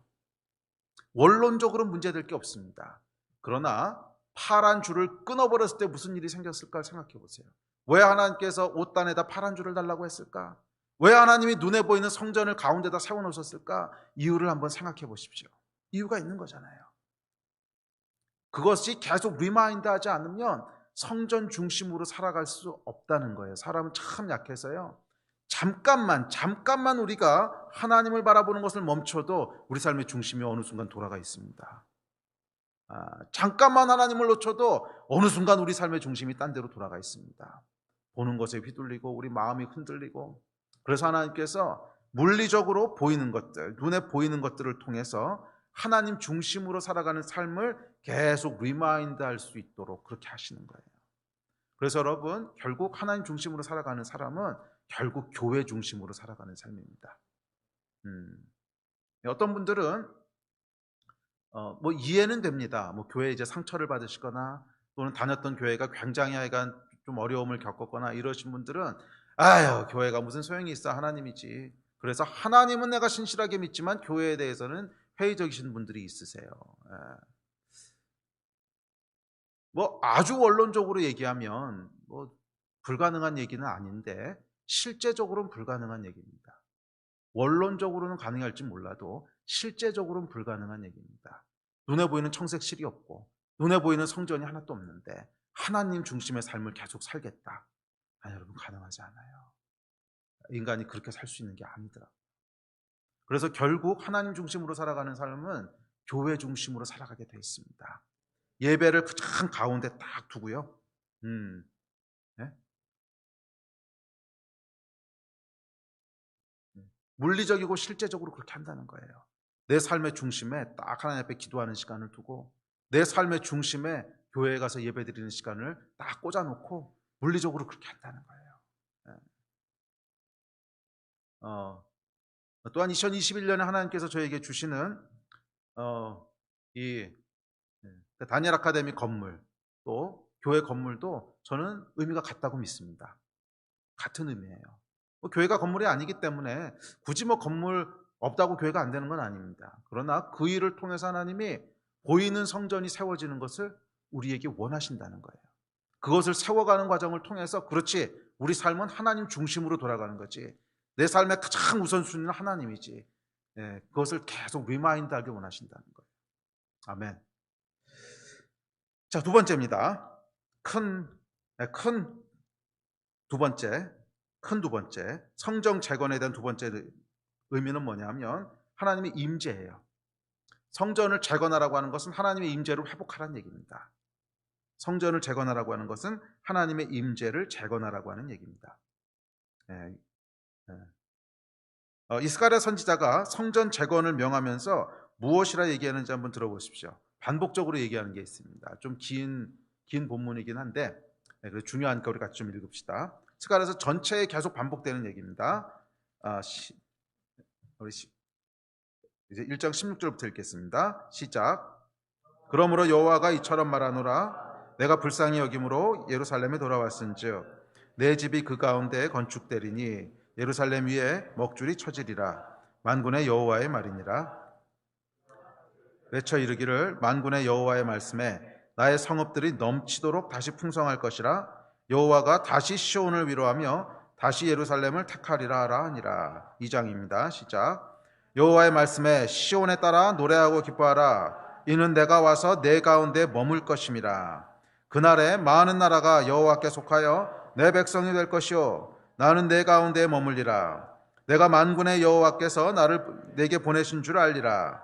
원론적으로 문제될 게 없습니다. 그러나 파란 줄을 끊어버렸을 때 무슨 일이 생겼을까 생각해 보세요. 왜 하나님께서 옷단에다 파란 줄을 달라고 했을까? 왜 하나님이 눈에 보이는 성전을 가운데다 세워놓으셨을까? 이유를 한번 생각해 보십시오. 이유가 있는 거잖아요. 그것이 계속 리마인드하지 않으면 성전 중심으로 살아갈 수 없다는 거예요. 사람은 참 약해서요, 잠깐만 우리가 하나님을 바라보는 것을 멈춰도 우리 삶의 중심이 어느 순간 돌아가 있습니다. 잠깐만 하나님을 놓쳐도 어느 순간 우리 삶의 중심이 딴 데로 돌아가 있습니다. 보는 것에 휘둘리고 우리 마음이 흔들리고. 그래서 하나님께서 물리적으로 보이는 것들, 눈에 보이는 것들을 통해서 하나님 중심으로 살아가는 삶을 계속 리마인드 할 수 있도록 그렇게 하시는 거예요. 그래서 여러분, 결국 하나님 중심으로 살아가는 사람은 결국 교회 중심으로 살아가는 삶입니다. 어떤 분들은 뭐 이해는 됩니다. 뭐 교회에 이제 상처를 받으시거나 또는 다녔던 교회가 굉장히 하여간 좀 어려움을 겪었거나 이러신 분들은 아유, 교회가 무슨 소용이 있어, 하나님이지. 그래서 하나님은 내가 신실하게 믿지만 교회에 대해서는 회의적이신 분들이 있으세요. 뭐 아주 원론적으로 얘기하면 뭐 불가능한 얘기는 아닌데 실제적으로는 불가능한 얘기입니다. 원론적으로는 가능할지 몰라도 실제적으로는 불가능한 얘기입니다. 눈에 보이는 청색실이 없고 눈에 보이는 성전이 하나도 없는데 하나님 중심의 삶을 계속 살겠다. 여러분, 가능하지 않아요. 인간이 그렇게 살 수 있는 게 아니더라고요. 그래서 결국 하나님 중심으로 살아가는 삶은 교회 중심으로 살아가게 돼 있습니다. 예배를 가장 가운데 딱 두고요. 네? 물리적이고 실제적으로 그렇게 한다는 거예요. 내 삶의 중심에 딱 하나님 앞에 기도하는 시간을 두고 내 삶의 중심에 교회에 가서 예배드리는 시간을 딱 꽂아놓고 물리적으로 그렇게 한다는 거예요. 또한 2021년에 하나님께서 저에게 주시는 이 다니엘 아카데미 건물, 또 교회 건물도 저는 의미가 같다고 믿습니다. 같은 의미예요. 교회가 건물이 아니기 때문에 굳이 뭐 건물 없다고 교회가 안 되는 건 아닙니다. 그러나 그 일을 통해서 하나님이 보이는 성전이 세워지는 것을 우리에게 원하신다는 거예요. 그것을 세워가는 과정을 통해서 그렇지, 우리 삶은 하나님 중심으로 돌아가는 거지, 내 삶의 가장 우선순위는 하나님이지, 그것을 계속 리마인드하게 원하신다는 거예요. 아멘. 자, 두 번째입니다. 큰 두 번째 성정 재건에 대한 두 번째 의미는 뭐냐면 하나님의 임재예요. 성전을 재건하라고 하는 것은 하나님의 임재를 회복하라는 얘기입니다. 성전을 재건하라고 하는 것은 하나님의 임재를 재건하라고 하는 얘기입니다. 이스가랴 선지자가 성전 재건을 명하면서 무엇이라 얘기하는지 한번 들어보십시오. 반복적으로 얘기하는 게 있습니다. 좀 긴 본문이긴 한데 그래서 중요하니까 우리 같이 좀 읽읍시다. 스가랴서 전체에 계속 반복되는 얘기입니다. 우리 이제 1장 16절부터 읽겠습니다. 시작. 그러므로 여호와가 이처럼 말하노라. 내가 불쌍히 여김으로 예루살렘에 돌아왔은즉 내 집이 그 가운데에 건축되리니 예루살렘 위에 먹줄이 쳐지리라. 만군의 여호와의 말이니라. 외쳐 이르기를 만군의 여호와의 말씀에 나의 성읍들이 넘치도록 다시 풍성할 것이라. 여호와가 다시 시온을 위로하며 다시 예루살렘을 택하리라 하라 하니라. 2장입니다. 시작. 여호와의 말씀에 시온에 따라 노래하고 기뻐하라. 이는 내가 와서 내 가운데 머물 것임이라. 그날에 많은 나라가 여호와께 속하여 내 백성이 될 것이요 나는 내 가운데 머물리라. 내가 만군의 여호와께서 나를 내게 보내신 줄 알리라.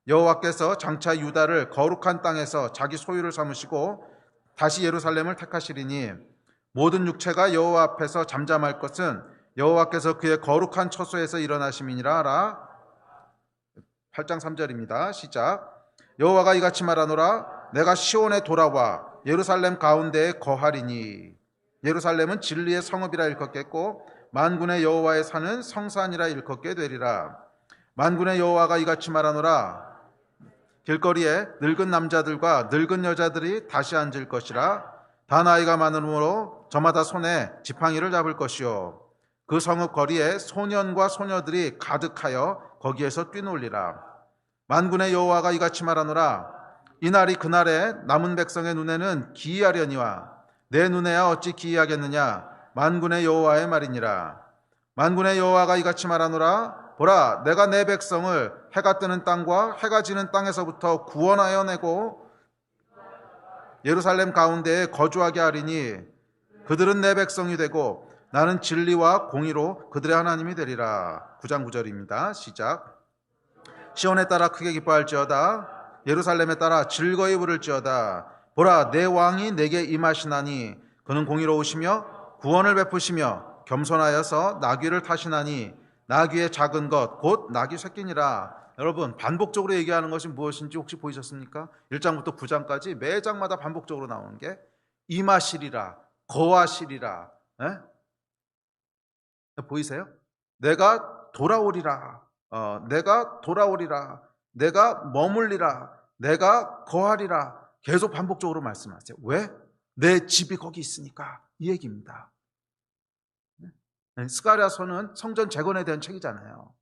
여호와께서 장차 유다를 거룩한 땅에서 자기 소유를 삼으시고 다시 예루살렘을 택하시리니 모든 육체가 여호와 앞에서 잠잠할 것은 여호와께서 그의 거룩한 처소에서 일어나심이니라 하라. 8장 3절입니다. 시작. 여호와가 이같이 말하노라. 내가 시온에 돌아와 예루살렘 가운데에 거하리니 예루살렘은 진리의 성읍이라 일컫겠고 만군의 여호와의 산은 성산이라 일컫게 되리라. 만군의 여호와가 이같이 말하노라. 길거리에 늙은 남자들과 늙은 여자들이 다시 앉을 것이라. 다 나이가 많으므로 저마다 손에 지팡이를 잡을 것이요 그 성읍 거리에 소년과 소녀들이 가득하여 거기에서 뛰놀리라. 만군의 여호와가 이같이 말하노라. 이날이 그날에 남은 백성의 눈에는 기이하려니와 내 눈에야 어찌 기이하겠느냐. 만군의 여호와의 말이니라. 만군의 여호와가 이같이 말하노라. 보라, 내가 내 백성을 해가 뜨는 땅과 해가 지는 땅에서부터 구원하여 내고 예루살렘 가운데에 거주하게 하리니 그들은 내 백성이 되고 나는 진리와 공의로 그들의 하나님이 되리라. 9장 9절입니다. 시작. 시온에 따라 크게 기뻐할지어다. 예루살렘에 따라 즐거이 부를지어다. 보라, 내 왕이 내게 임하시나니 그는 공의로우시며 구원을 베푸시며 겸손하여서 나귀를 타시나니 나귀의 작은 것 곧 나귀 새끼니라. 여러분, 반복적으로 얘기하는 것이 무엇인지 혹시 보이셨습니까? 1장부터 9장까지 매 장마다 반복적으로 나오는 게 임하시리라, 거하시리라. 보이세요? 내가 돌아오리라, 내가 돌아오리라, 내가 머물리라, 내가 거하리라. 계속 반복적으로 말씀하세요. 왜? 내 집이 거기 있으니까. 이 얘기입니다. 스가랴서는 성전 재건에 대한 책이잖아요.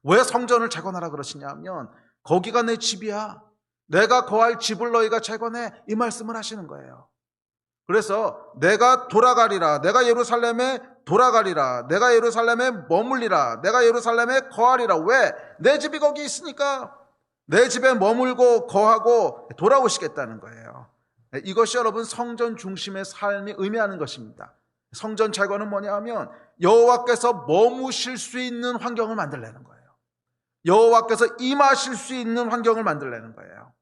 왜 성전을 재건하라 그러시냐 하면 거기가 내 집이야, 내가 거할 집을 너희가 재건해, 이 말씀을 하시는 거예요. 그래서 내가 돌아가리라, 내가 예루살렘에 돌아가리라, 내가 예루살렘에 머물리라, 내가 예루살렘에 거하리라. 왜? 내 집이 거기 있으니까. 내 집에 머물고 거하고 돌아오시겠다는 거예요. 이것이 여러분 성전 중심의 삶이 의미하는 것입니다. 성전 재건은 뭐냐 하면 여호와께서 머무실 수 있는 환경을 만들려는 거예요. 여호와께서 임하실 수 있는 환경을 만들려는 거예요.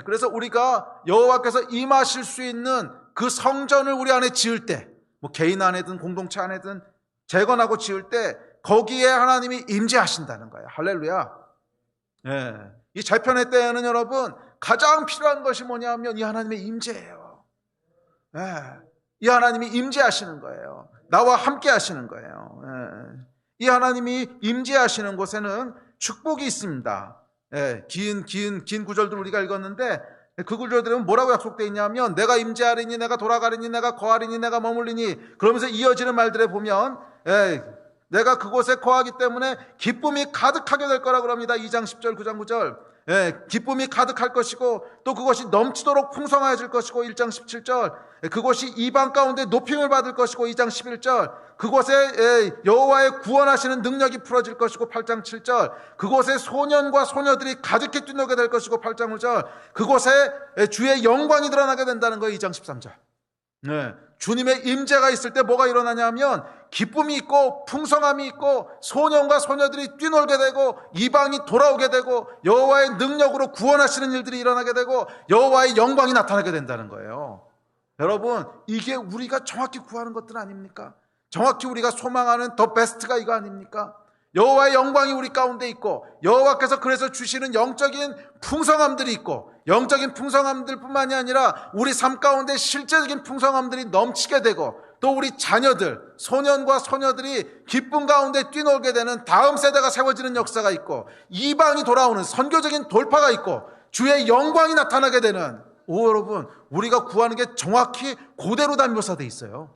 그래서 우리가 여호와께서 임하실 수 있는 그 성전을 우리 안에 지을 때, 뭐 개인 안에든 공동체 안에든 재건하고 지을 때 거기에 하나님이 임재하신다는 거예요. 할렐루야. 이 재편의 때에는 여러분 가장 필요한 것이 뭐냐 하면 이 하나님의 임재예요. 이 하나님이 임재하시는 거예요. 나와 함께 하시는 거예요. 이 하나님이 임재하시는 곳에는 축복이 있습니다. 긴 구절들 우리가 읽었는데 그 구절들은 뭐라고 약속되어 있냐면 내가 임재하리니, 내가 돌아가리니, 내가 거하리니, 내가 머물리니, 그러면서 이어지는 말들에 보면 내가 그곳에 거하기 때문에 기쁨이 가득하게 될 거라고 합니다. 2장 10절, 9장 9절. 기쁨이 가득할 것이고 또 그것이 넘치도록 풍성해질 것이고 1장 17절. 그곳이 이방 가운데 높임을 받을 것이고 2장 11절. 그곳에 여호와의 구원하시는 능력이 풀어질 것이고 8장 7절. 그곳에 소년과 소녀들이 가득히 뛰놀게 될 것이고 8장 5절. 그곳에 주의 영광이 드러나게 된다는 거예요. 2장 13절. 주님의 임재가 있을 때 뭐가 일어나냐 하면 기쁨이 있고 풍성함이 있고 소년과 소녀들이 뛰놀게 되고 이방이 돌아오게 되고 여호와의 능력으로 구원하시는 일들이 일어나게 되고 여호와의 영광이 나타나게 된다는 거예요. 여러분, 이게 우리가 정확히 구하는 것들 아닙니까? 정확히 우리가 소망하는 더 베스트가 이거 아닙니까? 여호와의 영광이 우리 가운데 있고 여호와께서 그래서 주시는 영적인 풍성함들이 있고 영적인 풍성함들 뿐만이 아니라 우리 삶 가운데 실제적인 풍성함들이 넘치게 되고 또 우리 자녀들, 소년과 소녀들이 기쁨 가운데 뛰놀게 되는 다음 세대가 세워지는 역사가 있고 이방이 돌아오는 선교적인 돌파가 있고 주의 영광이 나타나게 되는, 여러분, 우리가 구하는 게 정확히 그대로 다 묘사되어 있어요.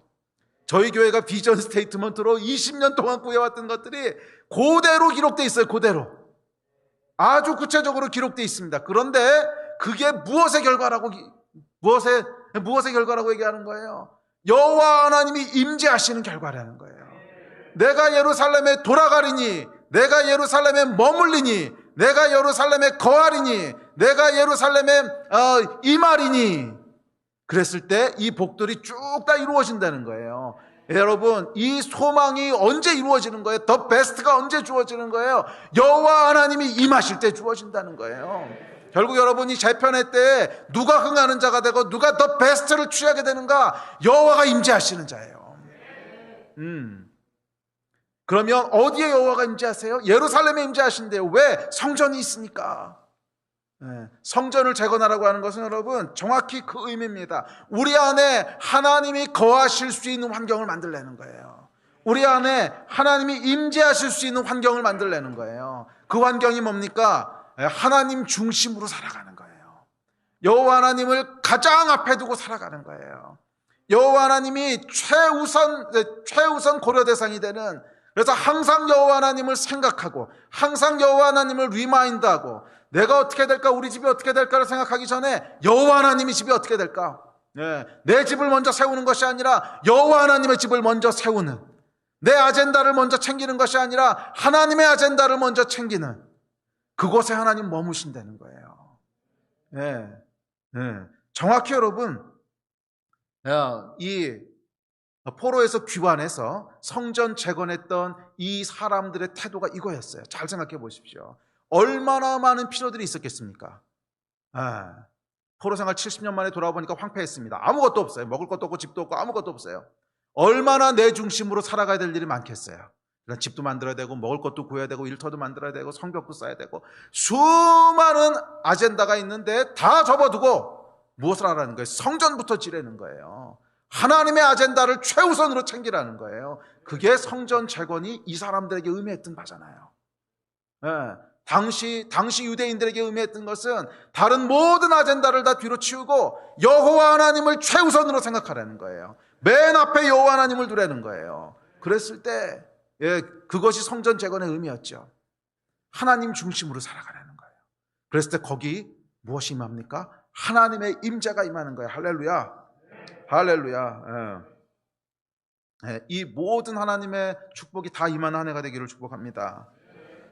저희 교회가 비전 스테이트먼트로 20년 동안 구해왔던 것들이 그대로 기록되어 있어요. 그대로 아주 구체적으로 기록되어 있습니다. 그런데 그게 무엇의 결과라고 얘기하는 거예요? 여호와 하나님이 임재하시는 결과라는 거예요. 내가 예루살렘에 돌아가리니, 내가 예루살렘에 머물리니, 내가 예루살렘에 거하리니, 내가 예루살렘에 임하리니, 그랬을 때 이 복들이 쭉 다 이루어진다는 거예요. 여러분, 이 소망이 언제 이루어지는 거예요? 더 베스트가 언제 주어지는 거예요? 여호와 하나님이 임하실 때 주어진다는 거예요. 결국 여러분이 재편의 때에 누가 흥하는 자가 되고 누가 더 베스트를 취하게 되는가? 여호와가 임재하시는 자예요. 그러면 어디에 여호와가 임재하세요? 예루살렘에 임재하신대요. 왜? 성전이 있으니까. 성전을 재건하라고 하는 것은 여러분 정확히 그 의미입니다. 우리 안에 하나님이 거하실 수 있는 환경을 만들려는 거예요. 우리 안에 하나님이 임재하실 수 있는 환경을 만들려는 거예요. 그 환경이 뭡니까? 하나님 중심으로 살아가는 거예요. 여호와 하나님을 가장 앞에 두고 살아가는 거예요. 여호와 하나님이 최우선 고려 대상이 되는, 그래서 항상 여호와 하나님을 생각하고 항상 여호와 하나님을 리마인드하고 내가 어떻게 될까, 우리 집이 어떻게 될까를 생각하기 전에 여호와 하나님의 집이 어떻게 될까, 내 집을 먼저 세우는 것이 아니라 여호와 하나님의 집을 먼저 세우는, 내 아젠다를 먼저 챙기는 것이 아니라 하나님의 아젠다를 먼저 챙기는, 그곳에 하나님 머무신다는 거예요. 정확히 여러분, 이 포로에서 귀환해서 성전 재건했던 이 사람들의 태도가 이거였어요. 잘 생각해 보십시오. 얼마나 많은 필요들이 있었겠습니까? 포로 생활 70년 만에 돌아보니까 황폐했습니다. 아무것도 없어요. 먹을 것도 없고 집도 없고 아무것도 없어요. 얼마나 내 중심으로 살아가야 될 일이 많겠어요. 일단 집도 만들어야 되고 먹을 것도 구해야 되고 일터도 만들어야 되고 성벽도 쌓아야 되고 수많은 아젠다가 있는데 다 접어두고 무엇을 하라는 거예요? 성전부터 지르는 거예요. 하나님의 아젠다를 최우선으로 챙기라는 거예요. 그게 성전 재건이 이 사람들에게 의미했던 바잖아요. 예, 당시 유대인들에게 의미했던 것은 다른 모든 아젠다를 다 뒤로 치우고 여호와 하나님을 최우선으로 생각하라는 거예요. 맨 앞에 여호와 하나님을 두라는 거예요. 그랬을 때 그것이 성전 재건의 의미였죠. 하나님 중심으로 살아가라는 거예요. 그랬을 때 거기 무엇이 임합니까? 하나님의 임재가 임하는 거예요. 할렐루야. 할렐루야. 이 모든 하나님의 축복이 다 임하는 한 해가 되기를 축복합니다.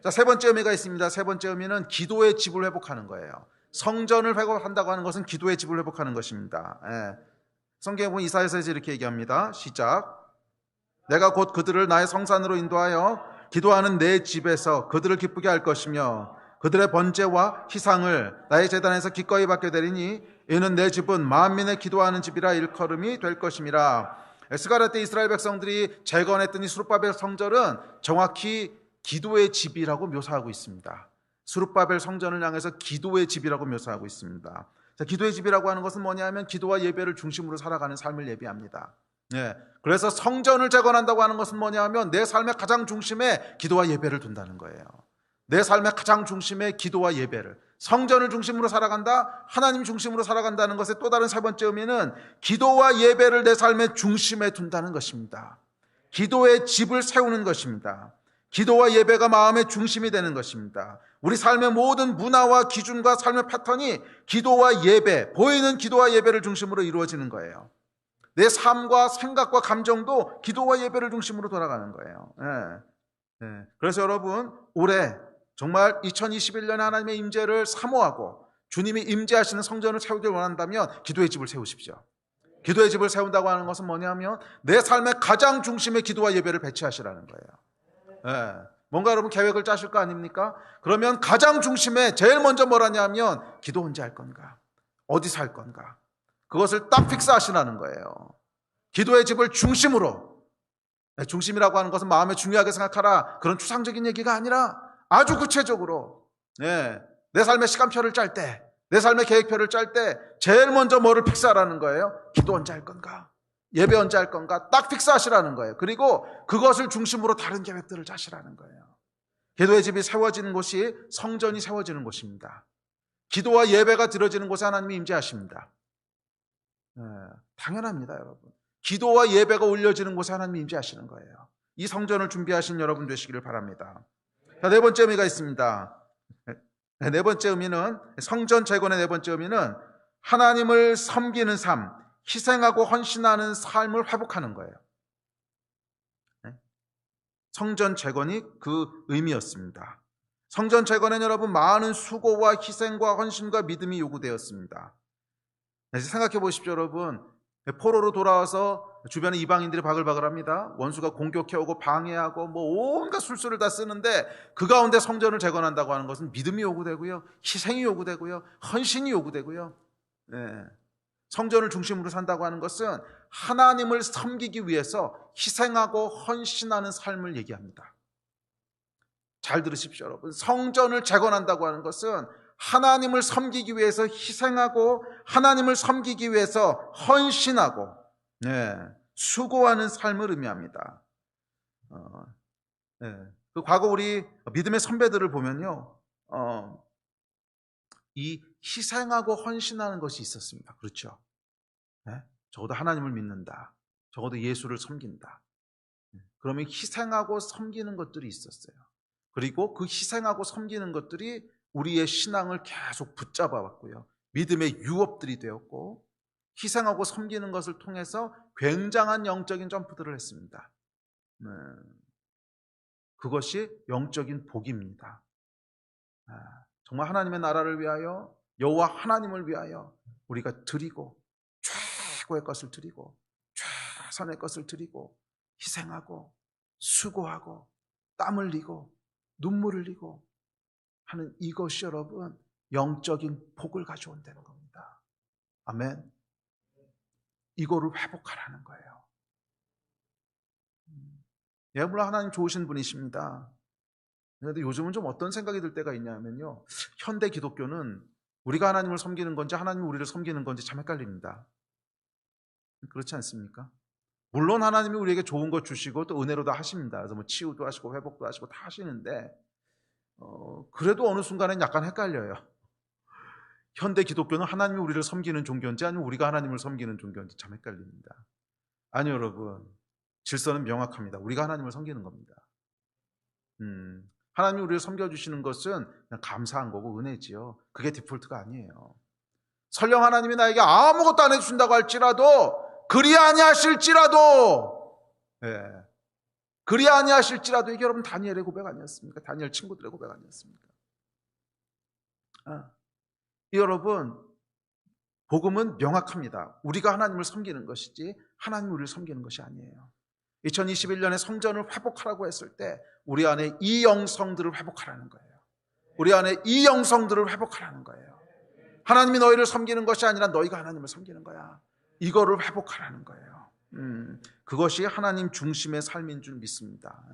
자, 세 번째 의미가 있습니다. 세 번째 의미는 기도의 집을 회복하는 거예요. 성전을 회복한다고 하는 것은 기도의 집을 회복하는 것입니다. 성경에 보면 이사야서에서 이렇게 얘기합니다. 시작. 내가 곧 그들을 나의 성산으로 인도하여 기도하는 내 집에서 그들을 기쁘게 할 것이며 그들의 번제와 희상을 나의 제단에서 기꺼이 받게 되리니 이는 내 집은 만민의 기도하는 집이라 일컬음이 될 것임이라. 스가랴 때 이스라엘 백성들이 재건했던 이 스룹바벨 성전은 정확히 기도의 집이라고 묘사하고 있습니다. 스룹바벨 성전을 향해서 기도의 집이라고 묘사하고 있습니다. 자, 기도의 집이라고 하는 것은 뭐냐면 기도와 예배를 중심으로 살아가는 삶을 예비합니다. 그래서 성전을 재건한다고 하는 것은 뭐냐면 내 삶의 가장 중심에 기도와 예배를 둔다는 거예요. 내 삶의 가장 중심에 기도와 예배를, 성전을 중심으로 살아간다, 하나님 중심으로 살아간다는 것의 또 다른 세 번째 의미는 기도와 예배를 내 삶의 중심에 둔다는 것입니다. 기도의 집을 세우는 것입니다. 기도와 예배가 마음의 중심이 되는 것입니다. 우리 삶의 모든 문화와 기준과 삶의 패턴이 기도와 예배, 보이는 기도와 예배를 중심으로 이루어지는 거예요. 내 삶과 생각과 감정도 기도와 예배를 중심으로 돌아가는 거예요. 그래서 여러분, 올해 정말 2021년에 하나님의 임재를 사모하고 주님이 임재하시는 성전을 세우길 원한다면 기도의 집을 세우십시오. 기도의 집을 세운다고 하는 것은 뭐냐면 내 삶의 가장 중심에 기도와 예배를 배치하시라는 거예요. 뭔가 여러분 계획을 짜실 거 아닙니까? 그러면 가장 중심에 제일 먼저 뭘 하냐면 기도 언제 할 건가? 어디서 할 건가? 그것을 딱 픽스하시라는 거예요. 기도의 집을 중심으로, 중심이라고 하는 것은 마음에 중요하게 생각하라, 그런 추상적인 얘기가 아니라 아주 구체적으로 내 삶의 시간표를 짤 때, 내 삶의 계획표를 짤 때 제일 먼저 뭐를 픽스하라는 거예요? 기도 언제 할 건가? 예배 언제 할 건가? 딱 픽스하시라는 거예요. 그리고 그것을 중심으로 다른 계획들을 짜시라는 거예요. 기도의 집이 세워지는 곳이 성전이 세워지는 곳입니다. 기도와 예배가 드려지는 곳에 하나님이 임재하십니다. 당연합니다, 여러분. 기도와 예배가 올려지는 곳에 하나님이 임재하시는 거예요. 이 성전을 준비하신 여러분 되시기를 바랍니다. 자, 네 번째 의미가 있습니다. 네 번째 의미는, 성전 재건의 네 번째 의미는 하나님을 섬기는 삶, 희생하고 헌신하는 삶을 회복하는 거예요. 성전 재건이 그 의미였습니다. 성전 재건에는 여러분 많은 수고와 희생과 헌신과 믿음이 요구되었습니다. 생각해 보십시오, 여러분. 포로로 돌아와서 주변에 이방인들이 바글바글합니다. 원수가 공격해오고 방해하고 온갖 술수를 다 쓰는데 그 가운데 성전을 재건한다고 하는 것은 믿음이 요구되고요, 희생이 요구되고요, 헌신이 요구되고요. 성전을 중심으로 산다고 하는 것은 하나님을 섬기기 위해서 희생하고 헌신하는 삶을 얘기합니다. 잘 들으십시오, 여러분. 성전을 재건한다고 하는 것은 하나님을 섬기기 위해서 희생하고 하나님을 섬기기 위해서 헌신하고 수고하는 삶을 의미합니다. 그 과거 우리 믿음의 선배들을 보면요, 이 희생하고 헌신하는 것이 있었습니다. 그렇죠? 적어도 하나님을 믿는다, 적어도 예수를 섬긴다, 그러면 희생하고 섬기는 것들이 있었어요. 그리고 그 희생하고 섬기는 것들이 우리의 신앙을 계속 붙잡아 왔고요, 믿음의 유업들이 되었고, 희생하고 섬기는 것을 통해서 굉장한 영적인 점프들을 했습니다. 그것이 영적인 복입니다. 정말 하나님의 나라를 위하여, 여호와 하나님을 위하여 우리가 드리고, 최고의 것을 드리고, 최선의 것을 드리고, 희생하고 수고하고 땀 흘리고 눈물 흘리고 하는 이것이 여러분 영적인 복을 가져온다는 겁니다. 아멘. 이거를 회복하라는 거예요. 예, 물론 하나님 좋으신 분이십니다. 그런데 요즘은 좀 어떤 생각이 들 때가 있냐면요, 현대 기독교는 우리가 하나님을 섬기는 건지 하나님이 우리를 섬기는 건지 참 헷갈립니다. 그렇지 않습니까? 물론 하나님이 우리에게 좋은 것 주시고 또 은혜로 다 하십니다. 그래서 뭐 치유도 하시고 회복도 하시고 다 하시는데 그래도 어느 순간엔 약간 헷갈려요. 현대 기독교는 하나님이 우리를 섬기는 종교인지 아니면 우리가 하나님을 섬기는 종교인지 참 헷갈립니다. 아니요, 여러분, 질서는 명확합니다. 우리가 하나님을 섬기는 겁니다. 하나님이 우리를 섬겨주시는 것은 그냥 감사한 거고 은혜지요. 그게 디폴트가 아니에요. 설령 하나님이 나에게 아무것도 안 해주신다고 할지라도, 그리 아니하실지라도, 예, 그리 아니하실지라도, 이게 여러분 다니엘의 고백 아니었습니까? 다니엘 친구들의 고백 아니었습니까? 여러분, 복음은 명확합니다. 우리가 하나님을 섬기는 것이지 하나님이 우리를 섬기는 것이 아니에요. 2021년에 성전을 회복하라고 했을 때 우리 안에 이 영성들을 회복하라는 거예요. 우리 안에 이 영성들을 회복하라는 거예요. 하나님이 너희를 섬기는 것이 아니라 너희가 하나님을 섬기는 거야. 이거를 회복하라는 거예요. 그것이 하나님 중심의 삶인 줄 믿습니다.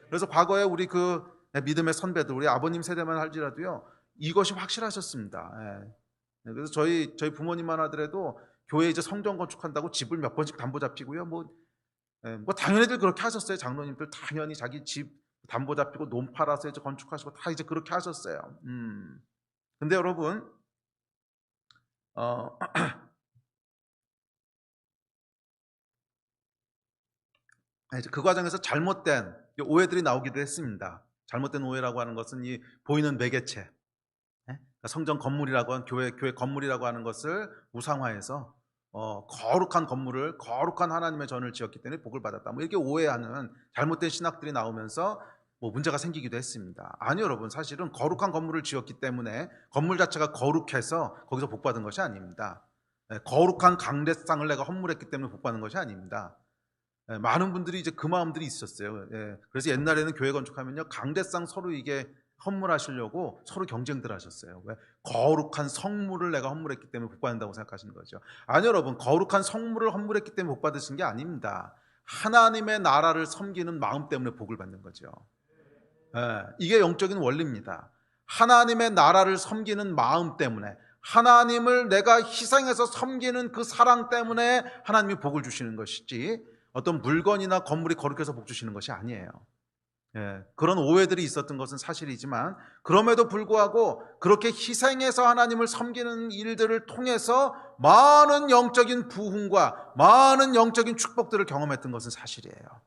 그래서 과거에 우리 그 믿음의 선배들, 우리 아버님 세대만 할지라도요, 이것이 확실하셨습니다. 그래서 저희 부모님만 하더라도 교회 이제 성전 건축한다고 집을 몇 번씩 담보 잡히고요. 뭐 당연히들 그렇게 하셨어요. 장로님들 당연히 자기 집 담보 잡히고 논 팔아서 이제 건축하시고 다 이제 그렇게 하셨어요. 근데 여러분, 그 과정에서 잘못된 오해들이 나오기도 했습니다. 잘못된 오해라고 하는 것은 이 보이는 매개체, 성전 건물이라고 하는 교회 건물이라고 하는 것을 우상화해서 거룩한 건물을, 거룩한 하나님의 전을 지었기 때문에 복을 받았다, 뭐 이렇게 오해하는 잘못된 신학들이 나오면서 뭐 문제가 생기기도 했습니다. 아니요, 여러분, 사실은 거룩한 건물을 지었기 때문에 건물 자체가 거룩해서 거기서 복 받은 것이 아닙니다. 거룩한 강대상을 내가 헌물했기 때문에 복 받는 것이 아닙니다. 많은 분들이 이제 그 마음들이 있었어요. 그래서 옛날에는 교회 건축하면요, 강대상 서로 이게 헌물하시려고 서로 경쟁들 하셨어요. 왜? 거룩한 성물을 내가 헌물했기 때문에 복 받는다고 생각하시는 거죠. 아니요, 여러분, 거룩한 성물을 헌물했기 때문에 복 받으신 게 아닙니다. 하나님의 나라를 섬기는 마음 때문에 복을 받는 거죠. 이게 영적인 원리입니다. 하나님의 나라를 섬기는 마음 때문에, 하나님을 내가 희생해서 섬기는 그 사랑 때문에 하나님이 복을 주시는 것이지 어떤 물건이나 건물이 거룩해서 복 주시는 것이 아니에요. 그런 오해들이 있었던 것은 사실이지만, 그럼에도 불구하고 그렇게 희생해서 하나님을 섬기는 일들을 통해서 많은 영적인 부흥과 많은 영적인 축복들을 경험했던 것은 사실이에요.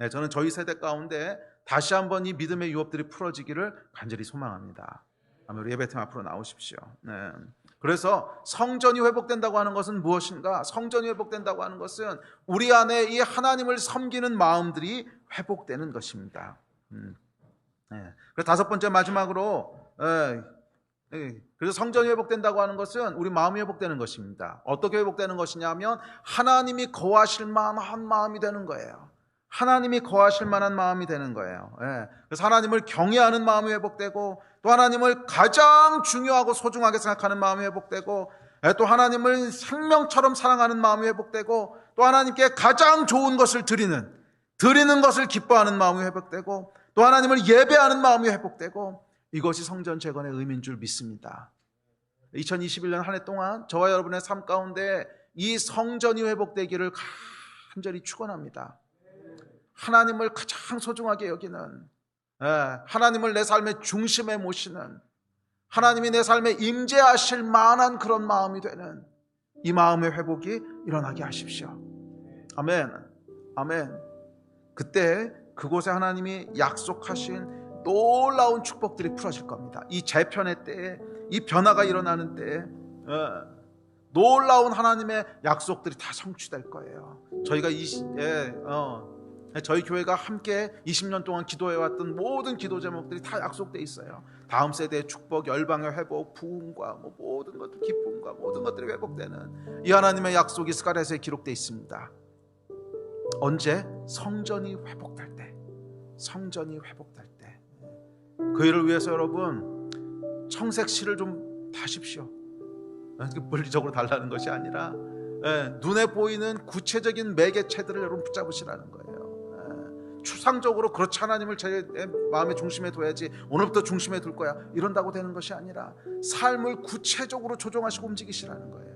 저는 저희 세대 가운데 다시 한번 이 믿음의 유업들이 풀어지기를 간절히 소망합니다. 우리 예배팀 앞으로 나오십시오. 그래서 성전이 회복된다고 하는 것은 무엇인가? 성전이 회복된다고 하는 것은 우리 안에 이 하나님을 섬기는 마음들이 회복되는 것입니다. 그래서 다섯 번째, 마지막으로, 그래서 성전이 회복된다고 하는 것은 우리 마음이 회복되는 것입니다. 어떻게 회복되는 것이냐면 하나님이 거하실 만한 마음이 되는 거예요. 하나님이 거하실 만한 마음이 되는 거예요. 그래서 하나님을 경외하는 마음이 회복되고, 또 하나님을 가장 중요하고 소중하게 생각하는 마음이 회복되고, 또 하나님을 생명처럼 사랑하는 마음이 회복되고, 또 하나님께 가장 좋은 것을 드리는 것을 기뻐하는 마음이 회복되고, 또 하나님을 예배하는 마음이 회복되고, 이것이 성전 재건의 의미인 줄 믿습니다. 2021년 한 해 동안 저와 여러분의 삶 가운데 이 성전이 회복되기를 간절히 축원합니다. 하나님을 가장 소중하게 여기는, 하나님을 내 삶의 중심에 모시는, 하나님이 내 삶에 임재하실 만한 그런 마음이 되는 이 마음의 회복이 일어나게 하십시오. 아멘. 아멘. 그때 그곳에 하나님이 약속하신 놀라운 축복들이 풀어질 겁니다. 이 재편의 때에, 이 변화가 일어나는 때에 놀라운 하나님의 약속들이 다 성취될 거예요. 저희가 저희 교회가 함께 20년 동안 기도해왔던 모든 기도 제목들이 다 약속되어 있어요. 다음 세대의 축복, 열방의 회복, 부흥과 모든 것들, 기쁨과 모든 것들이 회복되는 이 하나님의 약속이 스가랴서에 기록되어 있습니다. 언제? 성전이 회복될 때. 성전이 회복될 때. 그 일을 위해서 여러분, 청색실을 좀 다십시오. 물리적으로 달라는 것이 아니라 눈에 보이는 구체적인 매개체들을 여러분 붙잡으시라는 거예요. 추상적으로 그렇지, 하나님을 제 마음의 중심에 둬야지, 오늘부터 중심에 둘 거야, 이런다고 되는 것이 아니라 삶을 구체적으로 조정하시고 움직이시라는 거예요.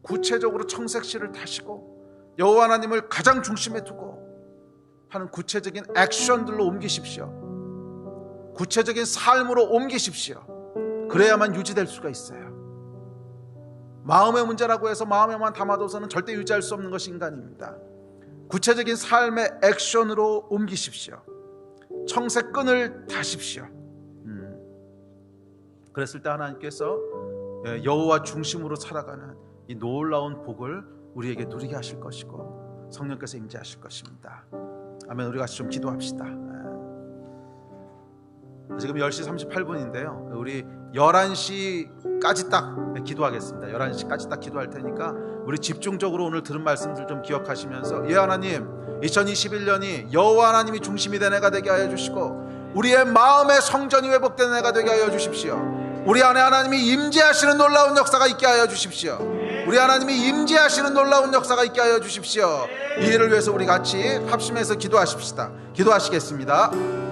구체적으로 청색실을 타시고 여호와 하나님을 가장 중심에 두고 하는 구체적인 액션들로 옮기십시오. 구체적인 삶으로 옮기십시오. 그래야만 유지될 수가 있어요. 마음의 문제라고 해서 마음에만 담아둬서는 절대 유지할 수 없는 것이 인간입니다. 구체적인 삶의 액션으로 옮기십시오. 청색끈을 다십시오. 그랬을 때 하나님께서 여호와 중심으로 살아가는 이 놀라운 복을 우리에게 누리게 하실 것이고 성령께서 임재하실 것입니다. 아멘. 우리 같이 좀 기도합시다. 지금 10시 38분인데요 우리 11시까지 딱 기도하겠습니다. 11시까지 딱 기도할 테니까 우리 집중적으로 오늘 들은 말씀들 좀 기억하시면서, 예 하나님, 2021년이 여호와 하나님이 중심이 된 해가 되게 하여 주시고 우리의 마음의 성전이 회복되는 해가 되게 하여 주십시오. 우리 안에 하나님이 임재하시는 놀라운 역사가 있게 하여 주십시오. 우리 하나님이 임재하시는 놀라운 역사가 있게 하여 주십시오. 이 일을 위해서 우리 같이 합심해서 기도하십시다. 기도하시겠습니다.